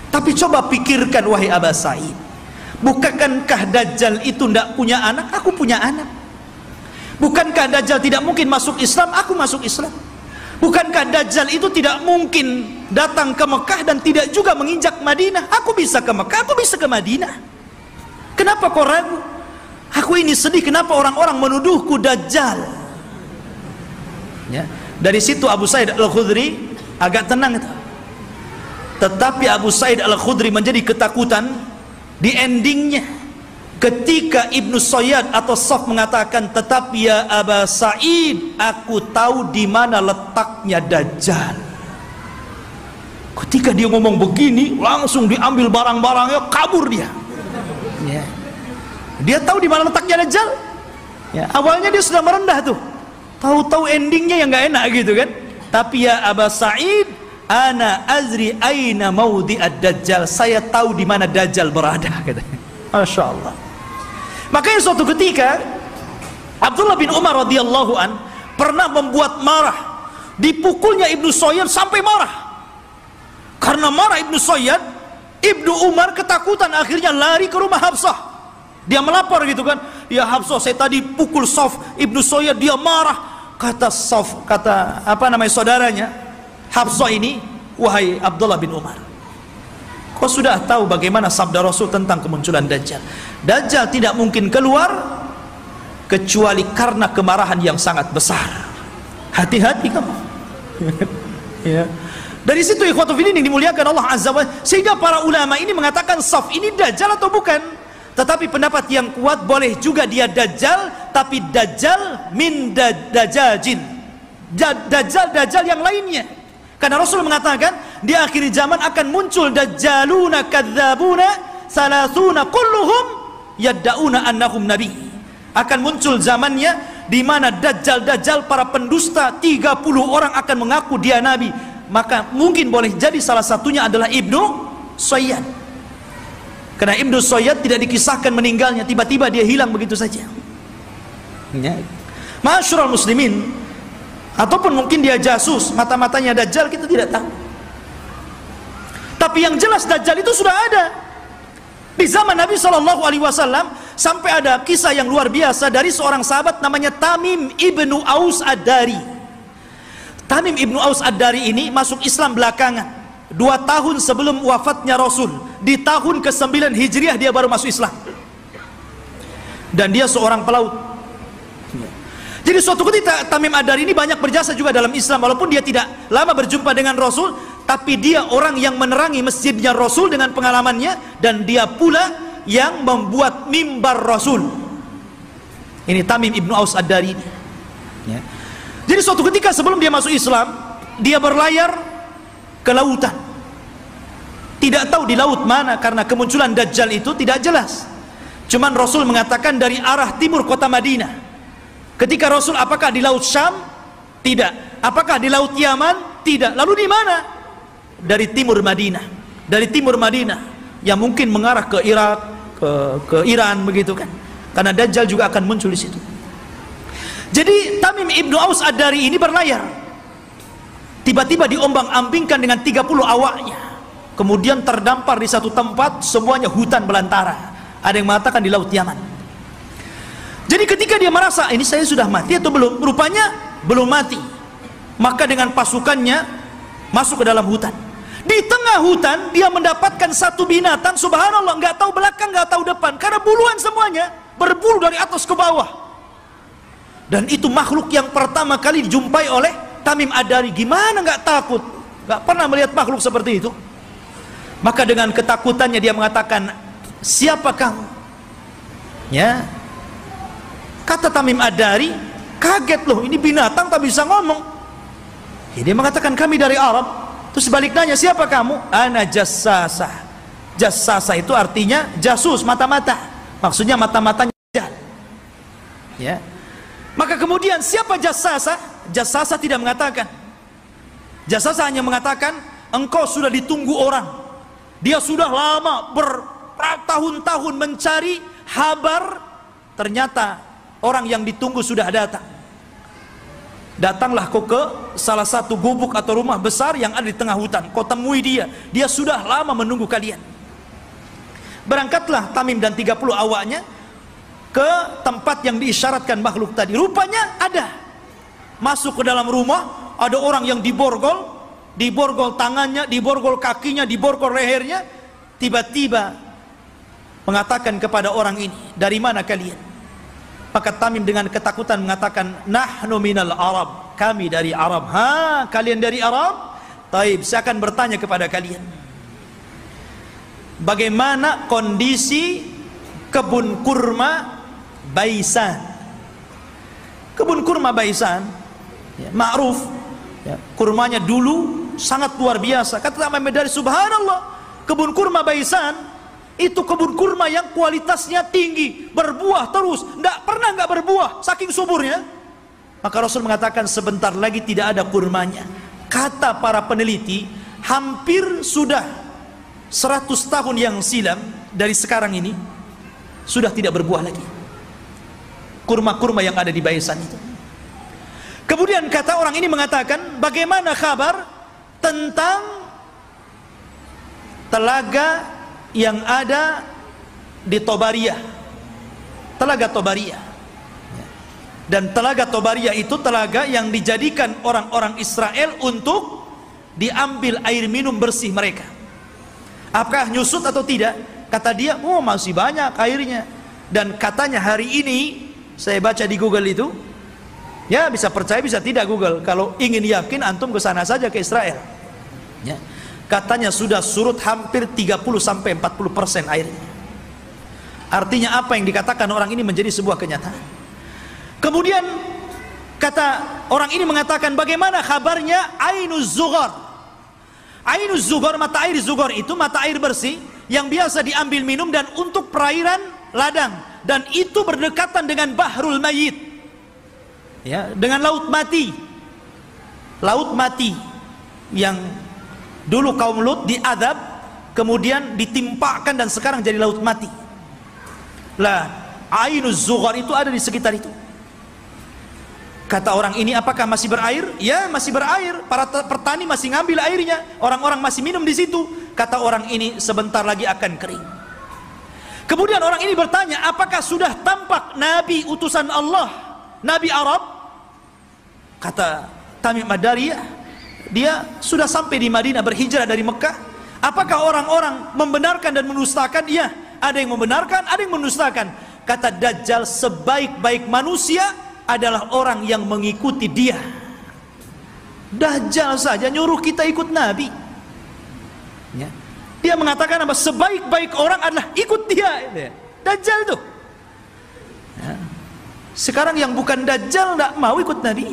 Tapi coba pikirkan wahai Abu Sa'id, bukankah Dajjal itu tidak punya anak? Aku punya anak. Bukankah Dajjal tidak mungkin masuk Islam? Aku masuk Islam. Bukankah Dajjal itu tidak mungkin datang ke Mekah dan tidak juga menginjak Madinah? Aku bisa ke Mekah, aku bisa ke Madinah. Kenapa kau ragu? Aku ini sedih, kenapa orang-orang menuduhku Dajjal?" Ya. Dari situ Abu Sa'id Al-Khudri agak tenang itu. Tetapi Abu Sa'id Al-Khudri menjadi ketakutan di endingnya ketika Ibnu Sayyad atau Saf mengatakan, "Tetapi ya Abu Sa'id, aku tahu di mana letaknya Dajjal." Ketika dia ngomong begini, langsung diambil barang-barangnya, kabur dia. Ya. Dia tahu di mana letaknya Dajjal. Ya. Awalnya dia sudah merendah tuh. Tahu-tahu endingnya yang nggak enak gitu kan. Tapi ya Abu Sa'id, ana azri aina maudhi'ad Dajjal. Saya tahu di mana Dajjal berada, katanya. Masya Allah. Makanya suatu ketika Abdullah bin Umar radhiyallahu an pernah membuat marah, dipukulnya Ibnu Sayyad sampai marah. Karena marah Ibnu Sayyad, Ibnu Umar ketakutan, akhirnya lari ke rumah Hafsah. Dia melapor gitu kan, "Ya Hafsah, saya tadi pukul Saf, Ibnu Sayyad dia marah." Kata Saf, kata saudaranya Hafsah ini, "Wahai Abdullah bin Umar, kau sudah tahu bagaimana sabda Rasul tentang kemunculan Dajjal. Dajjal tidak mungkin keluar kecuali karena kemarahan yang sangat besar. Hati-hati kamu." Ya. Dari situ ikhwatu fillah yang dimuliakan Allah Azza wa Jalla, sehingga para ulama ini mengatakan Saf ini Dajjal atau bukan. Tetapi pendapat yang kuat, boleh juga dia Dajjal, tapi Dajjal min dajajin, Dajjal yang lainnya. Karena Rasul mengatakan di akhir zaman akan muncul dajjaluna kadzabuna salasuna kulluhum yad'una annahum nabi. Akan muncul zamannya di mana dajjal para pendusta 30 orang akan mengaku dia nabi. Maka mungkin boleh jadi salah satunya adalah Ibnu Sayyad. Karena Ibnu Sayyad tidak dikisahkan meninggalnya, tiba-tiba dia hilang begitu saja. Ya. Ma'asyiral muslimin, ataupun mungkin dia jasus, mata-matanya Dajjal, kita tidak tahu. Tapi yang jelas Dajjal itu sudah ada. Di zaman Nabi SAW sampai ada kisah yang luar biasa dari seorang sahabat namanya Tamim ibnu Aus Ad-Dari. Tamim ibnu Aus Ad-Dari ini masuk Islam belakangan, 2 tahun sebelum wafatnya Rasul. Di tahun ke-9 Hijriah dia baru masuk Islam. Dan dia seorang pelaut. Jadi suatu ketika Tamim Ad-Dari ini banyak berjasa juga dalam Islam, walaupun dia tidak lama berjumpa dengan Rasul, tapi dia orang yang menerangi masjidnya Rasul dengan pengalamannya, dan dia pula yang membuat mimbar Rasul. Ini Tamim ibnu Aus Ad-Dari ini. Ya. Jadi suatu ketika sebelum dia masuk Islam, dia berlayar ke lautan. Tidak tahu di laut mana, karena kemunculan Dajjal itu tidak jelas. Cuman Rasul mengatakan dari arah timur kota Madinah. Ketika Rasul, apakah di laut Syam? Tidak. Apakah di laut Yaman? Tidak. Lalu di mana? Dari timur Madinah. Dari timur Madinah, yang mungkin mengarah ke Irak, ke Iran, begitu kan? Karena Dajjal juga akan muncul di situ. Jadi Tamim ibnu Aus Ad-Dari ini berlayar. Tiba-tiba diombang-ambingkan dengan 30 awaknya. Kemudian terdampar di satu tempat, semuanya hutan belantara. Ada yang mengatakan di laut Yaman. Jadi ketika dia merasa, ini saya sudah mati atau belum? Rupanya belum mati. Maka dengan pasukannya masuk ke dalam hutan. Di tengah hutan dia mendapatkan satu binatang, subhanallah, nggak tahu belakang, nggak tahu depan, karena buluan semuanya, berbulu dari atas ke bawah. Dan itu makhluk yang pertama kali dijumpai oleh Tamim Ad-Dari. Gimana nggak takut? Nggak pernah melihat makhluk seperti itu. Maka dengan ketakutannya dia mengatakan, siapa kamu? Ya, kata Tamim Ad-Dari, kaget loh, ini binatang tak bisa ngomong. Dia mengatakan, kami dari Arab. Terus balik nanya, siapa kamu? Ana jassasah. Jassasah itu artinya jasus, mata-mata. Maksudnya mata-matanya. Ya. Maka kemudian siapa jassasah? Jassasah tidak mengatakan. Jassasah hanya mengatakan, engkau sudah ditunggu orang. Dia sudah lama bertahun-tahun mencari kabar, ternyata orang yang ditunggu sudah datang. Datanglah kau ke salah satu gubuk atau rumah besar yang ada di tengah hutan. Kau temui dia. Dia sudah lama menunggu kalian. Berangkatlah Tamim dan 30 awaknya ke tempat yang diisyaratkan makhluk tadi. Rupanya ada. Masuk ke dalam rumah, ada orang yang diborgol tangannya, diborgol kakinya, diborgol lehernya. Tiba-tiba mengatakan kepada orang ini, dari mana kalian? Maka Tamim dengan ketakutan mengatakan, nahnu minal Arab, kami dari Arab. Ha, kalian dari Arab? Taib, saya akan bertanya kepada kalian, bagaimana kondisi kebun kurma Baisan? Kebun kurma Baisan, ya, ma'ruf, ya, kurmanya dulu sangat luar biasa. Kata Tamim Ad-Dari, subhanallah, kebun kurma Baisan itu kebun kurma yang kualitasnya tinggi, berbuah terus, tidak pernah nggak berbuah, saking suburnya. Maka Rasul mengatakan, sebentar lagi tidak ada kurmanya. Kata para peneliti, hampir sudah 100 tahun yang silam dari sekarang ini, sudah tidak berbuah lagi kurma-kurma yang ada di Baisan itu. Kemudian kata orang ini mengatakan, bagaimana kabar tentang telaga yang ada di Tobariyah, telaga Tobariyah. Dan telaga Tobariyah itu telaga yang dijadikan orang-orang Israel untuk diambil air minum bersih mereka. Apakah nyusut atau tidak? Kata dia, oh masih banyak airnya. Dan katanya hari ini, saya baca di Google itu, ya bisa percaya bisa tidak Google, kalau ingin yakin antum ke sana saja, ke Israel, ya. Katanya sudah surut hampir 30-40% airnya. Artinya apa yang dikatakan orang ini menjadi sebuah kenyataan. Kemudian kata orang ini mengatakan, bagaimana kabarnya Ainuz Zughar? Ainuz Zughar, mata air Zughar itu mata air bersih yang biasa diambil minum dan untuk perairan ladang, dan itu berdekatan dengan Bahrul Mayyit, ya, dengan laut mati. Laut mati yang dulu kaum Lut diadab, kemudian ditimpakan dan sekarang jadi laut mati. Lah, Ainuz Zughar itu ada di sekitar itu. Kata orang ini, apakah masih berair? Ya, masih berair. Para petani masih ngambil airnya, orang-orang masih minum di situ. Kata orang ini, sebentar lagi akan kering. Kemudian orang ini bertanya, apakah sudah tampak Nabi utusan Allah, Nabi Arab? Kata Tamim Ad-Dari, dia sudah sampai di Madinah, berhijrah dari Mekah. Apakah orang-orang membenarkan dan mendustakan? Iya, ada yang membenarkan, ada yang mendustakan. Kata Dajjal, sebaik-baik manusia adalah orang yang mengikuti dia. Dajjal saja nyuruh kita ikut Nabi, ya. Dia mengatakan apa? Sebaik-baik orang adalah ikut dia. Dajjal itu, ya. Sekarang yang bukan Dajjal tidak mau ikut Nabi,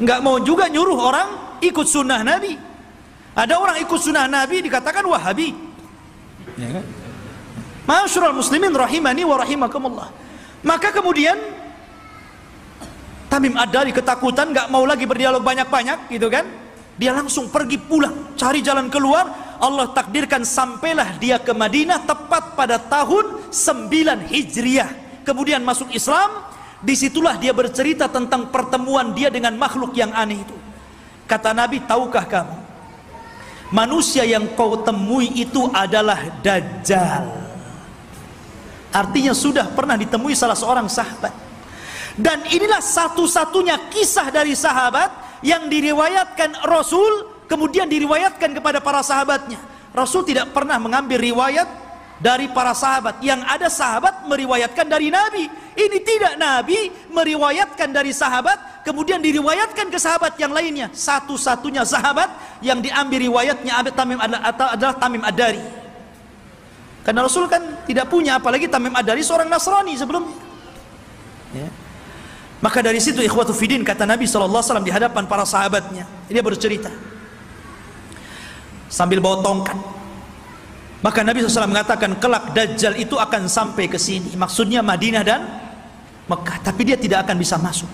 nggak mau juga nyuruh orang ikut sunnah Nabi. Ada orang ikut sunnah Nabi dikatakan Wahabi, ya kan? Ma'asyiral muslimin rahimani wa rahimakumullah. Maka kemudian Tamim Ad-Dari ketakutan, nggak mau lagi berdialog banyak-banyak, gitu kan? Dia langsung pergi pulang, cari jalan keluar. Allah takdirkan sampailah dia ke Madinah tepat pada tahun 9 Hijriah. Kemudian masuk Islam. Disitulah dia bercerita tentang pertemuan dia dengan makhluk yang aneh itu. Kata Nabi, tahukah kamu, manusia yang kau temui itu adalah Dajjal. Artinya sudah pernah ditemui salah seorang sahabat. Dan inilah satu-satunya kisah dari sahabat yang diriwayatkan Rasul, kemudian diriwayatkan kepada para sahabatnya. Rasul tidak pernah mengambil riwayat dari para sahabat. Yang ada sahabat meriwayatkan dari Nabi. Ini tidak, Nabi meriwayatkan dari sahabat, kemudian diriwayatkan ke sahabat yang lainnya. Satu-satunya sahabat yang diambil riwayatnya adalah Tamim Ad-Dari. Karena Rasul kan tidak punya, apalagi Tamim Ad-Dari seorang Nasrani sebelumnya, ya. Maka dari situ ikhwatu fiddin, kata Nabi SAW di hadapan para sahabatnya, dia bercerita sambil bawa tongkat. Maka Nabi SAW mengatakan, kelak Dajjal itu akan sampai ke sini, maksudnya Madinah dan Mekah, tapi dia tidak akan bisa masuk.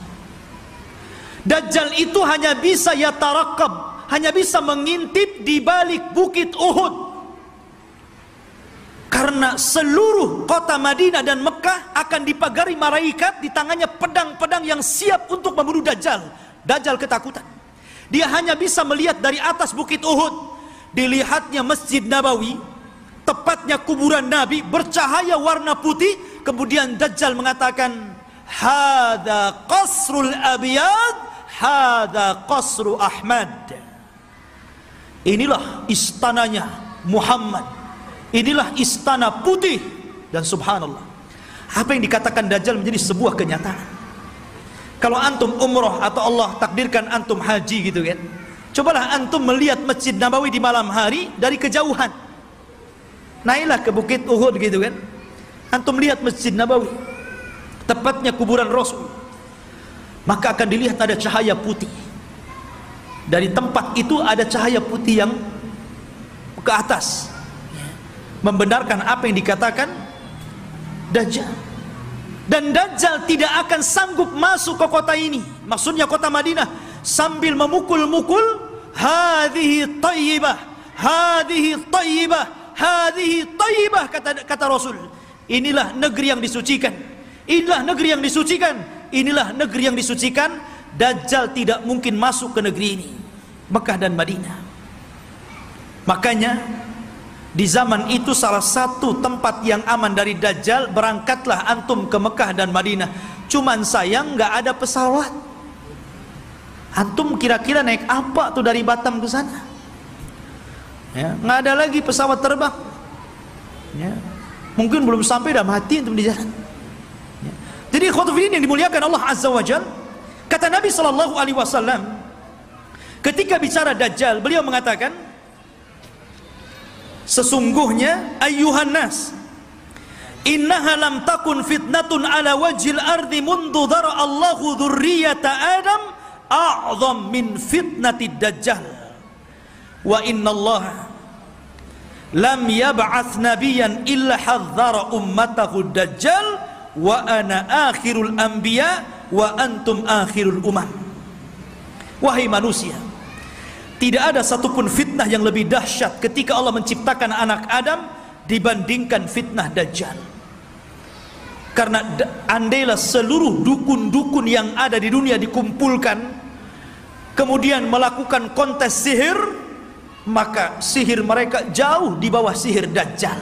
Dajjal itu hanya bisa yatarakab, hanya bisa mengintip di balik bukit Uhud. Karena seluruh kota Madinah dan Mekah akan dipagari malaikat, di tangannya pedang-pedang yang siap untuk membunuh Dajjal. Dajjal ketakutan. Dia hanya bisa melihat dari atas bukit Uhud. Dilihatnya Masjid Nabawi, tepatnya kuburan Nabi, bercahaya warna putih. Kemudian Dajjal mengatakan, hada qasrul abiyad, hada qasru Ahmad. Inilah istananya Muhammad, inilah istana putih. Dan subhanallah, apa yang dikatakan Dajjal menjadi sebuah kenyataan. Kalau antum umroh atau Allah takdirkan antum haji, gitu kan, cobalah antum melihat Masjid Nabawi di malam hari dari kejauhan. Naiklah ke bukit Uhud, gitu kan, antum lihat Masjid Nabawi, tepatnya kuburan Rasul, maka akan dilihat ada cahaya putih. Dari tempat itu ada cahaya putih yang ke atas, membenarkan apa yang dikatakan Dajjal. Dan Dajjal tidak akan sanggup masuk ke kota ini, maksudnya kota Madinah, sambil memukul-mukul, hadhihi tayyibah, hadhihi tayyibah, hadhihi tayyibah, kata Rasul. Inilah negeri yang disucikan, inilah negeri yang disucikan, inilah negeri yang disucikan. Dajjal tidak mungkin masuk ke negeri ini, Mekah dan Madinah. Makanya di zaman itu salah satu tempat yang aman dari Dajjal, berangkatlah antum ke Mekah dan Madinah. Cuman sayang nggak ada pesawat. Antum kira-kira naik apa tuh dari Batam ke sana? Ya, nggak ada lagi pesawat terbang. Ya, mungkin belum sampai dah mati antum di jalan. Ya. Jadi khotbah yang dimuliakan Allah Azza wa Jalla, kata Nabi SAW ketika bicara Dajjal, beliau mengatakan, sesungguhnya ayyuhan nas, innaha lam takun fitnatun ala wajhil ardi mundu dhara Allahu dzurriyyata Adam a'zam min fitnatid Dajjal, wa innallaha lam yab'ats nabiyyan illa hadzara ummatahu Dajjal wa ana akhirul anbiya wa antum akhirul umam. Wahai manusia, tidak ada satupun fitnah yang lebih dahsyat ketika Allah menciptakan anak Adam dibandingkan fitnah Dajjal. Karena andailah seluruh dukun-dukun yang ada di dunia dikumpulkan, kemudian melakukan kontes sihir, maka sihir mereka jauh di bawah sihir Dajjal.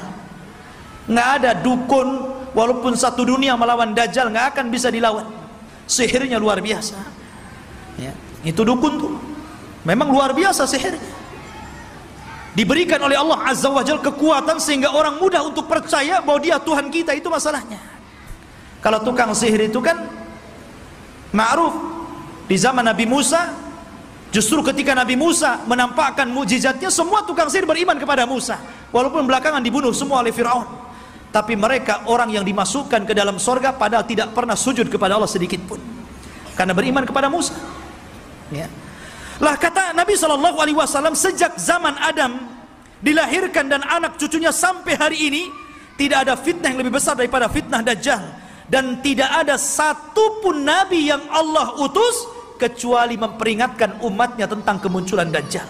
Nggak ada dukun, walaupun satu dunia melawan Dajjal, nggak akan bisa dilawan. Sihirnya luar biasa. Ya, itu dukun tuh memang luar biasa sihirnya. Diberikan oleh Allah Azza wa Jalla kekuatan sehingga orang mudah untuk percaya bahwa dia Tuhan kita. Itu masalahnya. Kalau tukang sihir itu kan ma'ruf di zaman Nabi Musa. Justru ketika Nabi Musa menampakkan mukjizatnya, semua tukang sihir beriman kepada Musa, walaupun belakangan dibunuh semua oleh Fir'aun. tapi mereka orang yang dimasukkan ke dalam sorga padahal tidak pernah sujud kepada Allah sedikit pun, karena beriman kepada Musa. Ya. Lah kata Nabi SAW, sejak zaman Adam dilahirkan dan anak cucunya sampai hari ini, tidak ada fitnah yang lebih besar daripada fitnah Dajjal. Dan tidak ada satupun Nabi yang Allah utus kecuali memperingatkan umatnya tentang kemunculan Dajjal.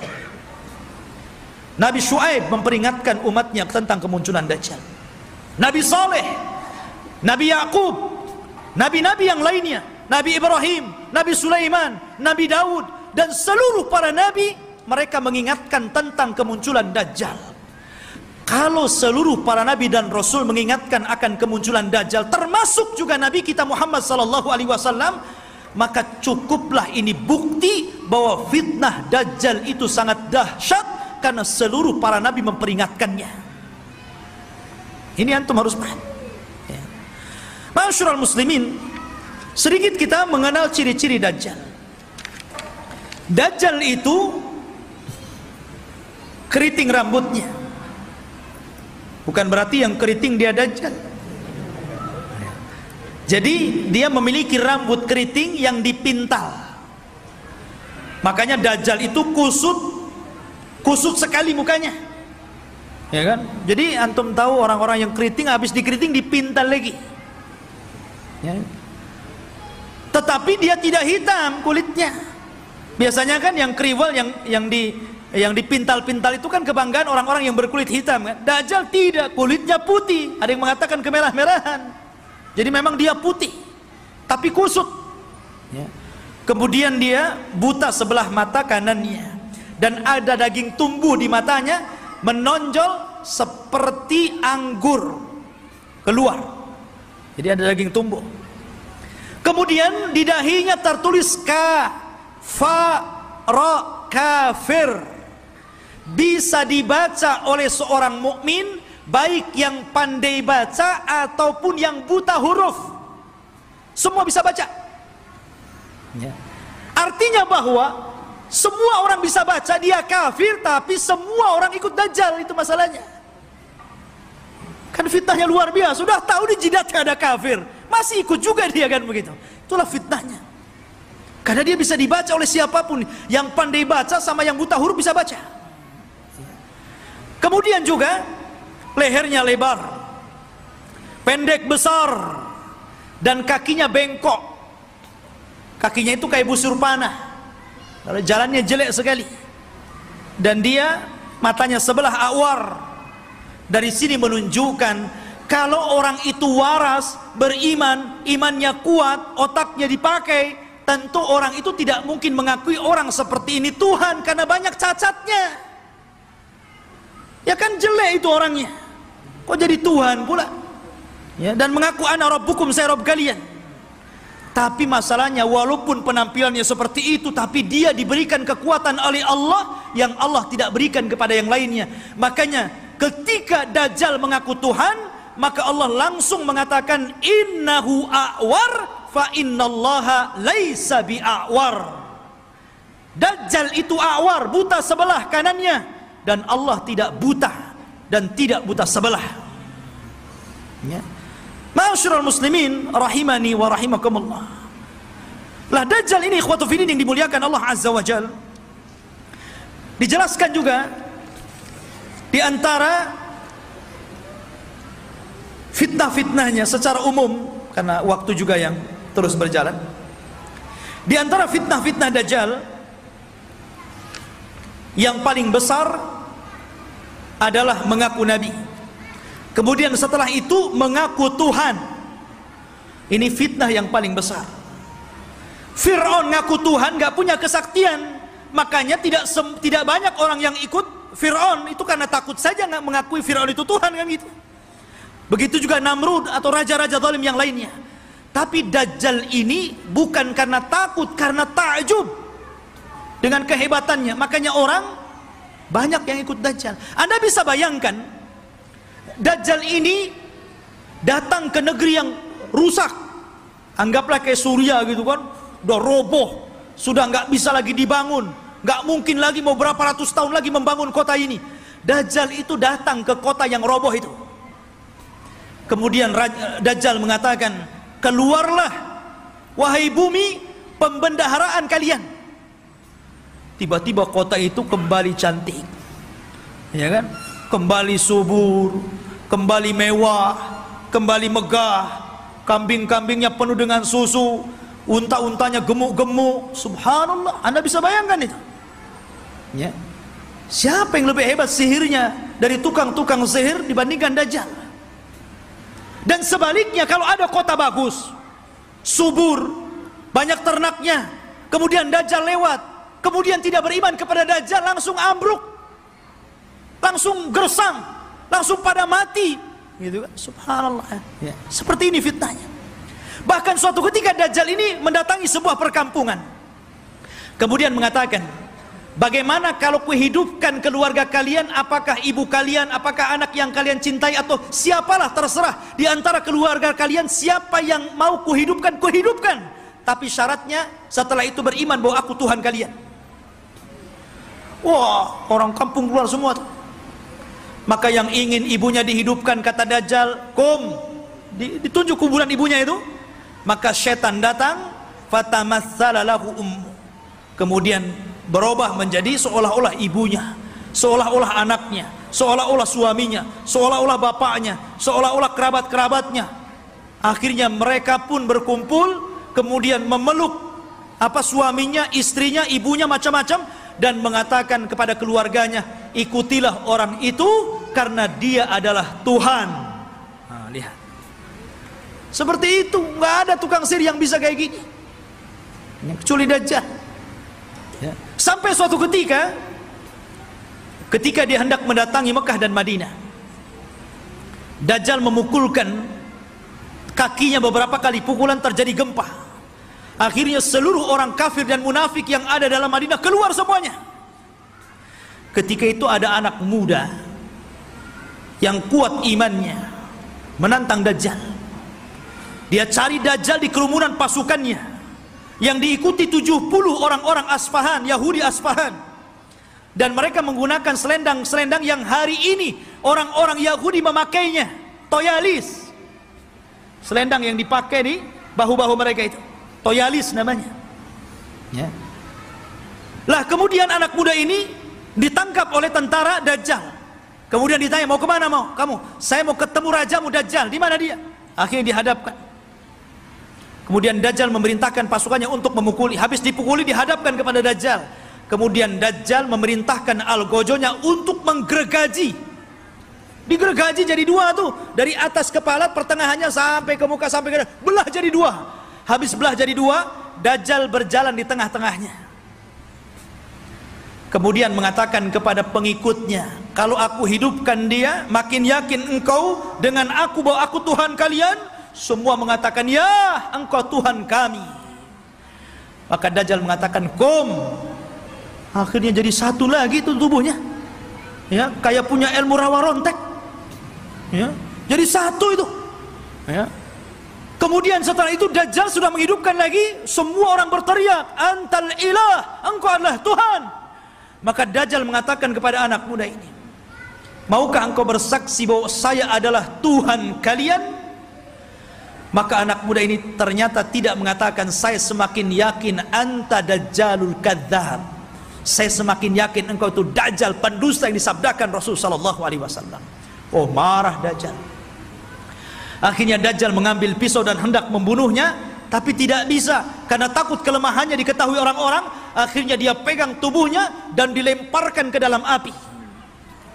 Nabi Syuaib memperingatkan umatnya tentang kemunculan Dajjal. Nabi Saleh, Nabi Yakub, nabi-nabi yang lainnya, Nabi Ibrahim, Nabi Sulaiman, Nabi Daud, dan seluruh para nabi, mereka mengingatkan tentang kemunculan Dajjal. Kalau seluruh para nabi dan rasul mengingatkan akan kemunculan Dajjal, termasuk juga Nabi kita Muhammad SAW, maka cukuplah ini bukti bahwa fitnah Dajjal itu sangat dahsyat, karena seluruh para nabi memperingatkannya. Ini antum harus paham. Ya. Ma'asyiral muslimin, sedikit kita mengenal ciri-ciri Dajjal. Dajjal itu keriting rambutnya. Bukan berarti yang keriting dia Dajjal. Jadi dia memiliki rambut keriting yang dipintal. Makanya Dajjal itu kusut sekali mukanya. Ya kan? Jadi antum tahu orang-orang yang keriting habis dikeriting dipintal lagi. Ya. Tetapi dia tidak hitam kulitnya. Biasanya kan yang kriwel yang dipintal-pintal itu kan kebanggaan orang-orang yang berkulit hitam kan. Dajjal tidak, kulitnya putih. Ada yang mengatakan kemerah-merahan. Jadi memang dia putih, tapi kusut. Ya. Kemudian dia buta sebelah mata kanannya, dan ada daging tumbuh di matanya, menonjol seperti anggur keluar. Jadi ada daging tumbuh. Kemudian di dahinya tertulis kafir. Bisa dibaca oleh seorang mukmin, baik yang pandai baca ataupun yang buta huruf, semua bisa baca. Ya. Artinya bahwa semua orang bisa baca, dia kafir, tapi semua orang ikut Dajjal, itu masalahnya. Kan fitnahnya luar biasa, sudah tahu di jidatnya ada kafir, masih ikut juga dia kan begitu. Itulah fitnahnya. Karena dia bisa dibaca oleh siapapun, yang pandai baca sama yang buta huruf bisa baca. Kemudian juga lehernya lebar, pendek besar, dan kakinya bengkok. Kakinya itu kayak busur panah, jalannya jelek sekali. Dan dia matanya sebelah awar. Dari sini menunjukkan kalau orang itu waras, beriman, imannya kuat, otaknya dipakai, tentu orang itu tidak mungkin mengakui orang seperti ini Tuhan, karena banyak cacatnya. Ya kan jelek itu orangnya, kok jadi Tuhan pula? Ya, dan mengaku ana rabbukum, saya Rabb kalian. Tapi masalahnya walaupun penampilannya seperti itu, tapi dia diberikan kekuatan oleh Allah yang Allah tidak berikan kepada yang lainnya. Makanya ketika Dajjal mengaku Tuhan, maka Allah langsung mengatakan innahu a'war fa innallaha laisa bi'a'war. Dajjal itu a'war, buta sebelah kanannya, dan Allah tidak buta dan tidak buta sebelah. Ya. Ma'asyiral muslimin rahimani wa rahimakumullah. Lah Dajjal ini ikhwatu fillah yang dimuliakan Allah Azza wa Jalla, dijelaskan juga di antara fitnah-fitnahnya secara umum, karena waktu juga yang terus berjalan. Di antara fitnah-fitnah Dajjal yang paling besar adalah mengaku nabi. Kemudian setelah itu mengaku Tuhan. Ini fitnah yang paling besar. Fir'aun ngaku Tuhan, gak punya kesaktian, makanya tidak banyak orang yang ikut Fir'aun, itu karena takut saja nggak mengakui Fir'aun itu Tuhan kan gitu. Begitu juga Namrud atau raja-raja zalim yang lainnya. Tapi Dajjal ini bukan karena takut, karena takjub dengan kehebatannya, makanya orang banyak yang ikut Dajjal. Anda bisa bayangkan Dajjal ini datang ke negeri yang rusak, anggaplah kayak Suriah gitu kan, udah roboh, sudah nggak bisa lagi dibangun, nggak mungkin lagi mau berapa ratus tahun lagi membangun kota ini. Dajjal itu datang ke kota yang roboh itu, Kemudian Dajjal mengatakan, keluarlah wahai bumi pembendaharaan kalian. Tiba-tiba kota itu kembali cantik, ya kan? Kembali subur, kembali mewah, kembali megah. Kambing-kambingnya penuh dengan susu, unta-untanya gemuk-gemuk. Subhanallah, Anda bisa bayangkan itu, ya. Siapa yang lebih hebat sihirnya dari tukang-tukang sihir dibandingkan Dajjal? Dan sebaliknya, kalau ada kota bagus, subur, banyak ternaknya, kemudian Dajjal lewat, kemudian tidak beriman kepada Dajjal, langsung ambruk, langsung gersang, langsung pada mati, gitu kan? Subhanallah, ya. Seperti ini fitnahnya. Bahkan suatu ketika Dajjal ini mendatangi sebuah perkampungan, kemudian mengatakan, bagaimana kalau kuhidupkan keluarga kalian? Apakah ibu kalian, apakah anak yang kalian cintai, atau siapalah, terserah di antara keluarga kalian, siapa yang mau kuhidupkan, kuhidupkan. Tapi syaratnya setelah itu beriman bahwa aku Tuhan kalian. Wah, orang kampung keluar semua tuh. Maka yang ingin ibunya dihidupkan, kata Dajjal, kum, ditunjuk kuburan ibunya itu. Maka setan datang, fatamassala lahu ummu. Kemudian berubah menjadi seolah-olah ibunya, seolah-olah anaknya, seolah-olah suaminya, seolah-olah bapaknya, seolah-olah kerabat-kerabatnya. Akhirnya mereka pun berkumpul, kemudian memeluk suaminya, istrinya, ibunya, macam-macam, dan mengatakan kepada keluarganya, ikutilah orang itu karena dia adalah Tuhan. Nah, lihat, seperti itu. Nggak ada tukang sihir yang bisa kayak gini, kecuali Dajjal, ya. Sampai suatu ketika dia hendak mendatangi Mekah dan Madinah, Dajjal memukulkan kakinya beberapa kali, pukulan terjadi gempa. Akhirnya seluruh orang kafir dan munafik yang ada dalam Madinah keluar semuanya. Ketika itu ada anak muda yang kuat imannya menantang Dajjal. Dia cari Dajjal di kerumunan pasukannya yang diikuti 70 orang-orang Asfahan, Yahudi Asfahan. Dan mereka menggunakan selendang-selendang yang hari ini orang-orang Yahudi memakainya, toyalis. Selendang yang dipakai di bahu-bahu mereka itu, toyalis namanya, ya. Lah kemudian anak muda ini ditangkap oleh tentara Dajjal. Kemudian ditanya, mau kemana mau kamu? Saya mau ketemu rajamu Dajjal. Di mana dia? Akhirnya dihadapkan. Kemudian Dajjal memerintahkan pasukannya untuk memukuli. Habis dipukuli dihadapkan kepada Dajjal. Kemudian Dajjal memerintahkan algojonya untuk menggergaji. Digergaji jadi dua tuh, dari atas kepala pertengahannya sampai ke muka, sampai ke belah jadi dua. Habis belah jadi dua, Dajjal berjalan di tengah-tengahnya. Kemudian mengatakan kepada pengikutnya, kalau aku hidupkan dia, makin yakin engkau dengan aku bahwa aku Tuhan kalian. Semua mengatakan, ya engkau Tuhan kami. Maka Dajjal mengatakan, kum. Akhirnya jadi satu lagi itu tubuhnya, ya, kayak punya ilmu rawa rontek, ya, jadi satu itu, ya. Kemudian setelah itu Dajjal sudah menghidupkan lagi. Semua orang berteriak, antal ilah, engkau adalah Tuhan. Maka Dajjal mengatakan kepada anak muda ini, maukah engkau bersaksi bahwa saya adalah Tuhan kalian? Maka anak muda ini ternyata tidak mengatakan, saya semakin yakin anta dajjalul kadzdzab, saya semakin yakin engkau itu Dajjal, pendusta yang disabdakan Rasul sallallahu alaihi wasallam. Oh, marah Dajjal. Akhirnya Dajjal mengambil pisau dan hendak membunuhnya, tapi tidak bisa karena takut kelemahannya diketahui orang-orang. Akhirnya dia pegang tubuhnya dan dilemparkan ke dalam api.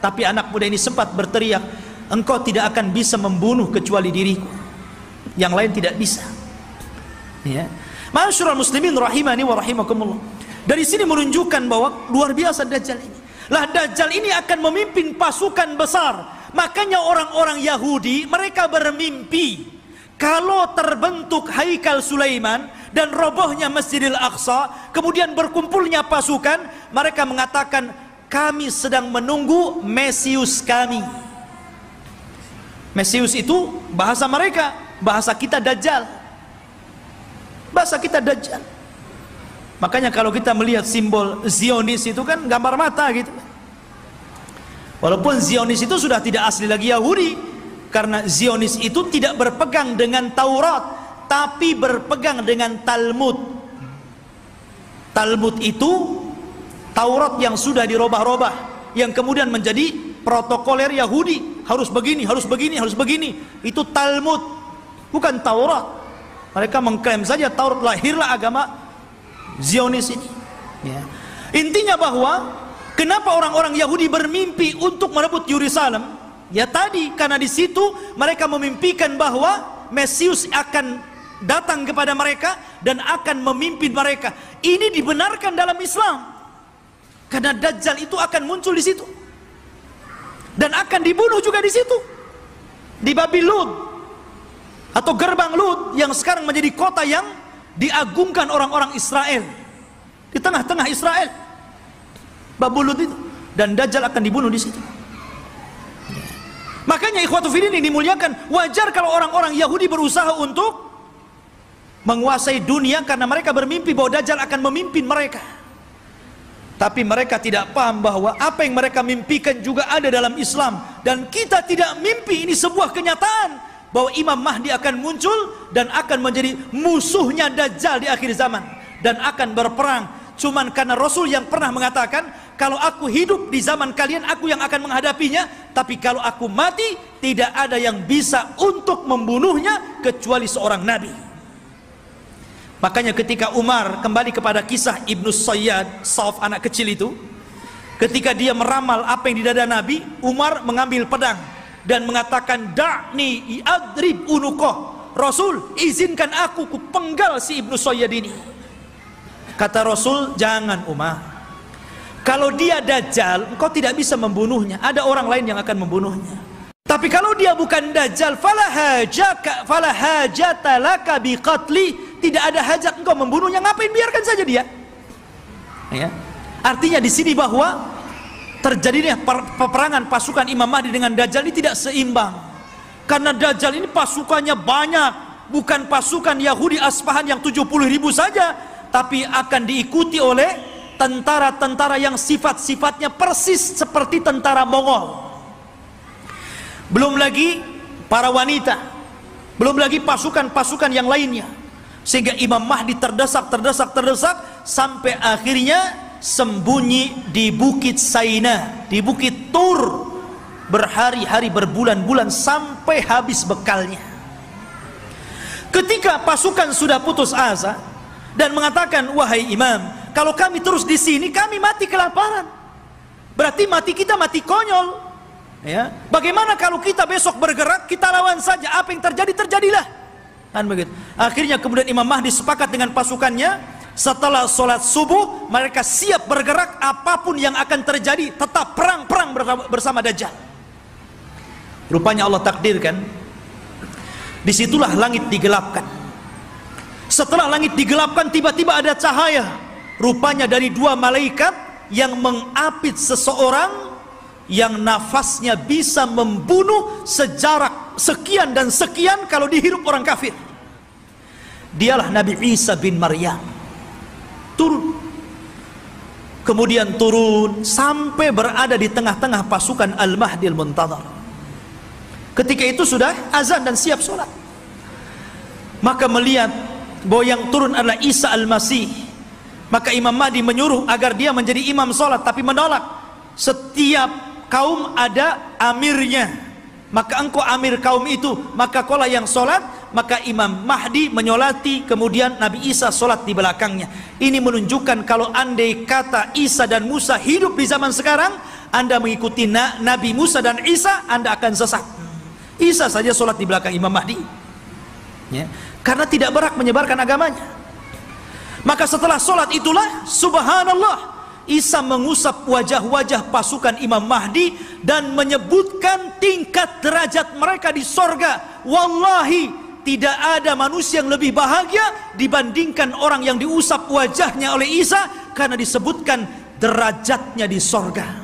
Tapi anak muda ini sempat berteriak, engkau tidak akan bisa membunuh kecuali diriku, yang lain tidak bisa, ya. Ma'asyiral muslimin rahimani wa rahimakumullah. Dari sini menunjukkan bahwa luar biasa Dajjal ini. Lah Dajjal ini akan memimpin pasukan besar. Makanya orang-orang Yahudi mereka bermimpi kalau terbentuk Haikal Sulaiman dan robohnya Masjidil Aqsa, kemudian berkumpulnya pasukan, mereka mengatakan, kami sedang menunggu Mesius kami. Mesius itu bahasa mereka, bahasa kita Dajjal, bahasa kita Dajjal. Makanya kalau kita melihat simbol Zionis itu kan gambar mata gitu. Walaupun Zionis itu sudah tidak asli lagi Yahudi, Karena Zionis itu tidak berpegang dengan Taurat, tapi berpegang dengan Talmud. Talmud itu Taurat yang sudah dirobah-robah, yang kemudian menjadi protokoler Yahudi, harus begini, harus begini, harus begini. Itu Talmud, bukan Taurat. Mereka mengklaim saja Taurat, lahirlah agama Zionis ini. Ya. Intinya bahwa kenapa orang-orang Yahudi bermimpi untuk merebut Yerusalem? Ya tadi, karena di situ mereka memimpikan bahwa Mesius akan datang kepada mereka dan akan memimpin mereka. Ini dibenarkan dalam Islam, karena Dajjal itu akan muncul di situ dan akan dibunuh juga di situ, di Babil Lud atau gerbang Lud, yang sekarang menjadi kota yang diagungkan orang-orang Israel, di tengah-tengah Israel, Babil Lud itu, dan Dajjal akan dibunuh di situ. Makanya ikhwatu fiddin ini dimuliakan, wajar kalau orang-orang Yahudi berusaha untuk menguasai dunia, karena mereka bermimpi bahwa Dajjal akan memimpin mereka. Tapi mereka tidak paham bahwa apa yang mereka mimpikan juga ada dalam Islam, dan kita tidak mimpi, ini sebuah kenyataan bahwa Imam Mahdi akan muncul dan akan menjadi musuhnya Dajjal di akhir zaman dan akan berperang. Cuman karena Rasul yang pernah mengatakan, kalau aku hidup di zaman kalian, aku yang akan menghadapinya, tapi kalau aku mati, tidak ada yang bisa untuk membunuhnya kecuali seorang nabi. Makanya ketika Umar, kembali kepada kisah Ibnu Sayyad, Sauf, anak kecil itu, ketika dia meramal apa yang di dada Nabi, Umar mengambil pedang dan mengatakan, da'ni adrib unukoh, Rasul izinkan aku kupenggal si Ibnu Sayyad ini. Kata Rasul, jangan Umar, kalau dia Dajjal, engkau tidak bisa membunuhnya, ada orang lain yang akan membunuhnya. Tapi kalau dia bukan Dajjal, fala hajata laka biqatli, tidak ada hajat engkau membunuhnya, ngapain, biarkan saja dia. Ya. Artinya di sini bahwa terjadinya peperangan pasukan Imam Mahdi dengan Dajjal ini tidak seimbang. Karena Dajjal ini pasukannya banyak, bukan pasukan Yahudi Aspahan yang 70.000 saja, tapi akan diikuti oleh tentara-tentara yang sifat-sifatnya persis seperti tentara Mongol. Belum lagi para wanita, belum lagi pasukan-pasukan yang lainnya. Sehingga Imam Mahdi terdesak sampai akhirnya sembunyi di Bukit Saina, di Bukit Tur, berhari-hari, berbulan-bulan sampai habis bekalnya. Ketika pasukan sudah putus asa dan mengatakan, wahai imam, kalau kami terus di sini kami mati kelaparan, berarti mati kita mati konyol. Ya, bagaimana kalau kita besok bergerak, kita lawan saja, apa yang terjadi terjadilah. Kan begitu. Akhirnya kemudian Imam Mahdi sepakat dengan pasukannya, setelah sholat subuh mereka siap bergerak, apapun yang akan terjadi tetap perang bersama Dajjal. Rupanya Allah takdirkan, disitulah langit digelapkan. Setelah langit digelapkan, tiba-tiba ada cahaya, rupanya dari dua malaikat yang mengapit seseorang yang nafasnya bisa membunuh sejarak sekian dan sekian kalau dihirup orang kafir. Dialah Nabi Isa bin Maryam. Turun, kemudian turun sampai berada di tengah-tengah pasukan Al-Mahdi Al-Muntadhar. Ketika itu sudah azan dan siap sholat, maka melihat bahwa yang turun adalah Isa Al-Masih. Maka Imam Mahdi menyuruh agar dia menjadi imam sholat, tapi menolak. Setiap kaum ada amirnya, maka engkau amir kaum itu, maka kaulah yang sholat. Maka Imam Mahdi menyolati, kemudian Nabi Isa sholat di belakangnya. Ini menunjukkan kalau andai kata Isa dan Musa hidup di zaman sekarang, Anda mengikuti Nabi Musa dan Isa, Anda akan sesat. Isa saja sholat di belakang Imam Mahdi, ya, karena tidak berhak menyebarkan agamanya. Maka setelah sholat itulah, subhanallah, Isa mengusap wajah-wajah pasukan Imam Mahdi dan menyebutkan tingkat derajat mereka di sorga. Wallahi, tidak ada manusia yang lebih bahagia dibandingkan orang yang diusap wajahnya oleh Isa, karena disebutkan derajatnya di sorga.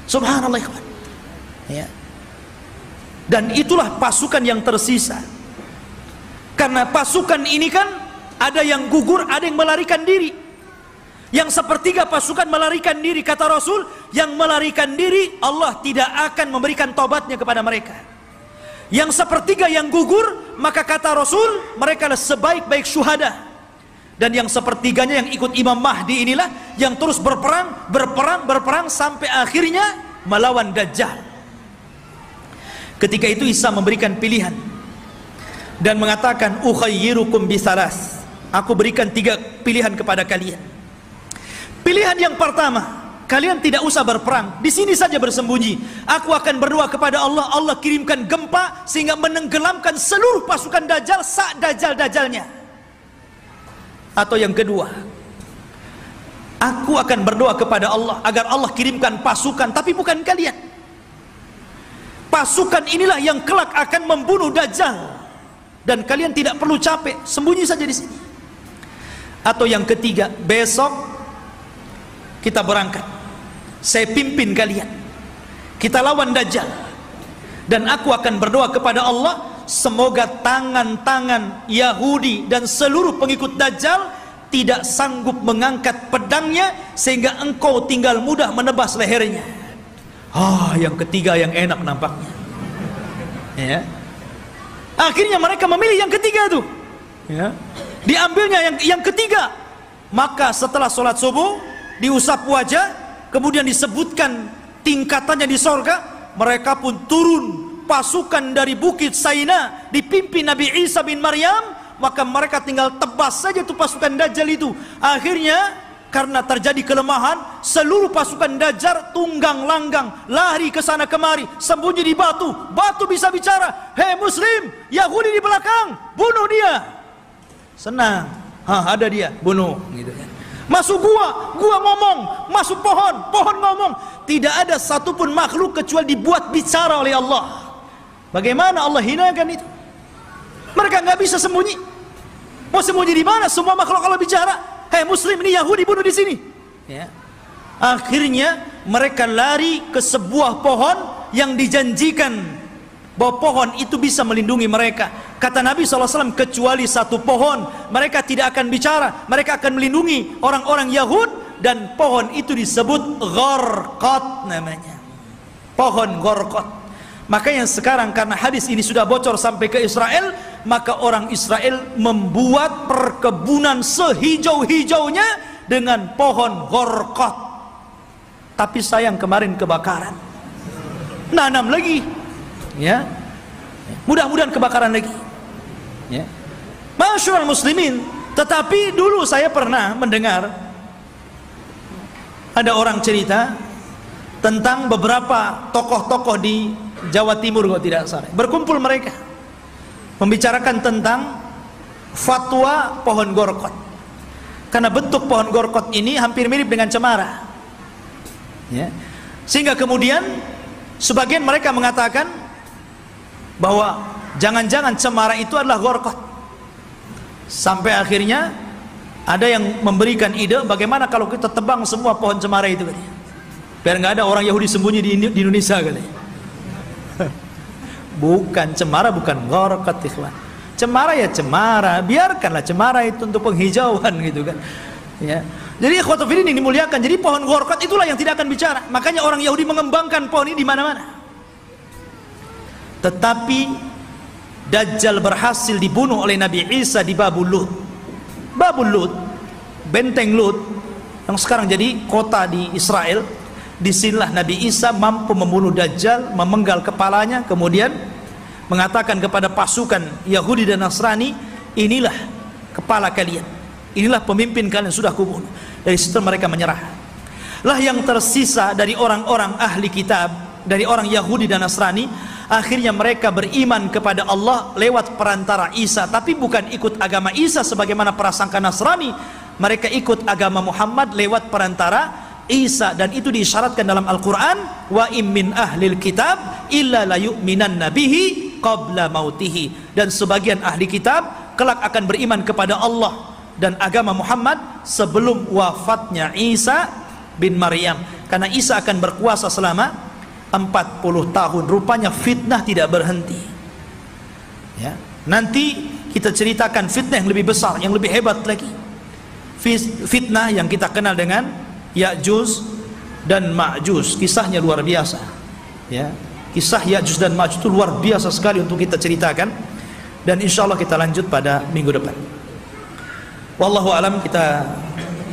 Subhanallah, ya. Dan itulah pasukan yang tersisa. Karena pasukan ini kan ada yang gugur, ada yang melarikan diri. Yang sepertiga pasukan melarikan diri. Kata Rasul, yang melarikan diri Allah tidak akan memberikan tobatnya kepada mereka. Yang sepertiga yang gugur, maka kata Rasul, mereka adalah sebaik-baik syuhada. Dan yang sepertiganya yang ikut Imam Mahdi inilah yang terus berperang sampai akhirnya melawan Dajjal. Ketika itu Isa memberikan pilihan dan mengatakan, ukhayyirukum bisalas, aku berikan 3 pilihan kepada kalian. Pilihan yang pertama, kalian tidak usah berperang, di sini saja bersembunyi. Aku akan berdoa kepada Allah, Allah kirimkan gempa sehingga menenggelamkan seluruh pasukan Dajjal sak-dajjal-dajjalnya. Atau yang kedua, aku akan berdoa kepada Allah agar Allah kirimkan pasukan, tapi bukan kalian. Pasukan inilah yang kelak akan membunuh Dajjal, dan kalian tidak perlu capek, sembunyi saja di sini. Atau yang ketiga, besok kita berangkat, saya pimpin kalian, kita lawan Dajjal, dan aku akan berdoa kepada Allah, semoga tangan-tangan Yahudi dan seluruh pengikut Dajjal tidak sanggup mengangkat pedangnya sehingga engkau tinggal mudah menebas lehernya. Yang ketiga yang enak nampaknya, ya. Akhirnya mereka memilih yang ketiga itu, ya. Diambilnya yang ketiga. Maka setelah sholat subuh diusap wajah, kemudian disebutkan tingkatannya di sorga, mereka pun turun pasukan dari Bukit Saina dipimpin Nabi Isa bin Maryam. Maka mereka tinggal tebas saja itu pasukan Dajjal itu. Akhirnya karena terjadi kelemahan, seluruh pasukan Dajjal tunggang langgang, lari ke sana kemari, sembunyi di batu. Batu bisa bicara, hei Muslim, Yahudi di belakang, bunuh dia. Senang, ada dia, bunuh, gitu kan. Masuk gua ngomong, masuk pohon ngomong. Tidak ada satupun makhluk kecuali dibuat bicara oleh Allah. Bagaimana Allah hinakan itu? Mereka nggak bisa sembunyi. Mau sembunyi di mana? Semua makhluk Allah bicara. Hei Muslim, ini Yahudi, bunuh di sini. Ya. Akhirnya mereka lari ke sebuah pohon yang dijanjikan bahwa pohon itu bisa melindungi mereka. Kata Nabi SAW, kecuali satu pohon mereka tidak akan bicara, mereka akan melindungi orang-orang Yahud, dan pohon itu disebut Gharqad namanya, pohon Gharqad. Makanya sekarang karena hadis ini sudah bocor sampai ke Israel, maka orang Israel membuat perkebunan sehijau-hijaunya dengan pohon Gharqad. Tapi sayang kemarin kebakaran, nanam lagi, ya, mudah-mudahan kebakaran lagi, ya. Masyaallah muslimin. Tetapi dulu saya pernah mendengar ada orang cerita tentang beberapa tokoh-tokoh di Jawa Timur kalau tidak salah, berkumpul mereka membicarakan tentang fatwa pohon Gharqad. Karena bentuk pohon Gharqad ini hampir mirip dengan cemara, ya. Sehingga kemudian sebagian mereka mengatakan bahwa jangan-jangan cemara itu adalah Gharqad. Sampai akhirnya ada yang memberikan ide, bagaimana kalau kita tebang semua pohon cemara itu, katanya, biar nggak ada orang Yahudi sembunyi di Indonesia, katanya. Bukan cemara, bukan Gharqad, ikhwan. Cemara ya cemara, biarkanlah cemara itu untuk penghijauan, gitu kan, ya. Jadi ikhwatu fillah ini dimuliakan. Jadi pohon Gharqad itulah yang tidak akan bicara. Makanya orang Yahudi mengembangkan pohon ini di mana-mana. Tetapi Dajjal berhasil dibunuh oleh Nabi Isa di Babul Lut. Babul Lut, benteng Lut yang sekarang jadi kota di Israel. Disinilah Nabi Isa mampu membunuh Dajjal, memenggal kepalanya, kemudian mengatakan kepada pasukan Yahudi dan Nasrani, inilah kepala kalian, inilah pemimpin kalian, sudah kubunuh. Dari situ mereka menyerah. Lah yang tersisa dari orang-orang ahli kitab, dari orang Yahudi dan Nasrani, akhirnya mereka beriman kepada Allah lewat perantara Isa, tapi bukan ikut agama Isa sebagaimana prasangka Nasrani. Mereka ikut agama Muhammad lewat perantara Isa, dan itu diisyaratkan dalam Al-Quran, wa im min ahlil kitab illa la yu'minanna bihi qabla mautihi. Dan sebagian ahli kitab kelak akan beriman kepada Allah dan agama Muhammad sebelum wafatnya Isa bin Maryam, karena Isa akan berkuasa selama 40 tahun. Rupanya fitnah tidak berhenti, ya. Nanti kita ceritakan fitnah yang lebih besar, yang lebih hebat lagi. fitnah yang kita kenal dengan Ya'juj dan Ma'juj. Kisahnya luar biasa, ya. Kisah Ya'juj dan Ma'juj itu luar biasa sekali untuk kita ceritakan, dan insya Allah kita lanjut pada minggu depan. Wallahu alam, kita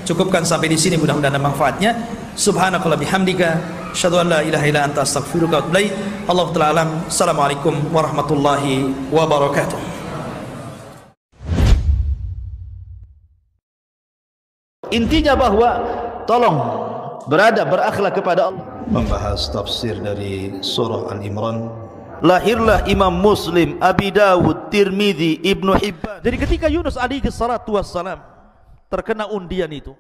cukupkan sampai di sini, mudah-mudahan ada manfaatnya. Subhanakallah bihamdika, asyhadu an la ilaha illa anta, astaghfiruka wa atubu ilaik. Allahu ta'ala alam. Assalamualaikum warahmatullahi wabarakatuh. Intinya bahwa tolong berakhlak kepada Allah. Membahas tafsir dari surah Al-Imran. Lahirlah Imam Muslim, Abi Dawud, Tirmidzi, Ibnu Hibban. Jadi ketika Yunus alaihi salatu wassalam terkena undian itu,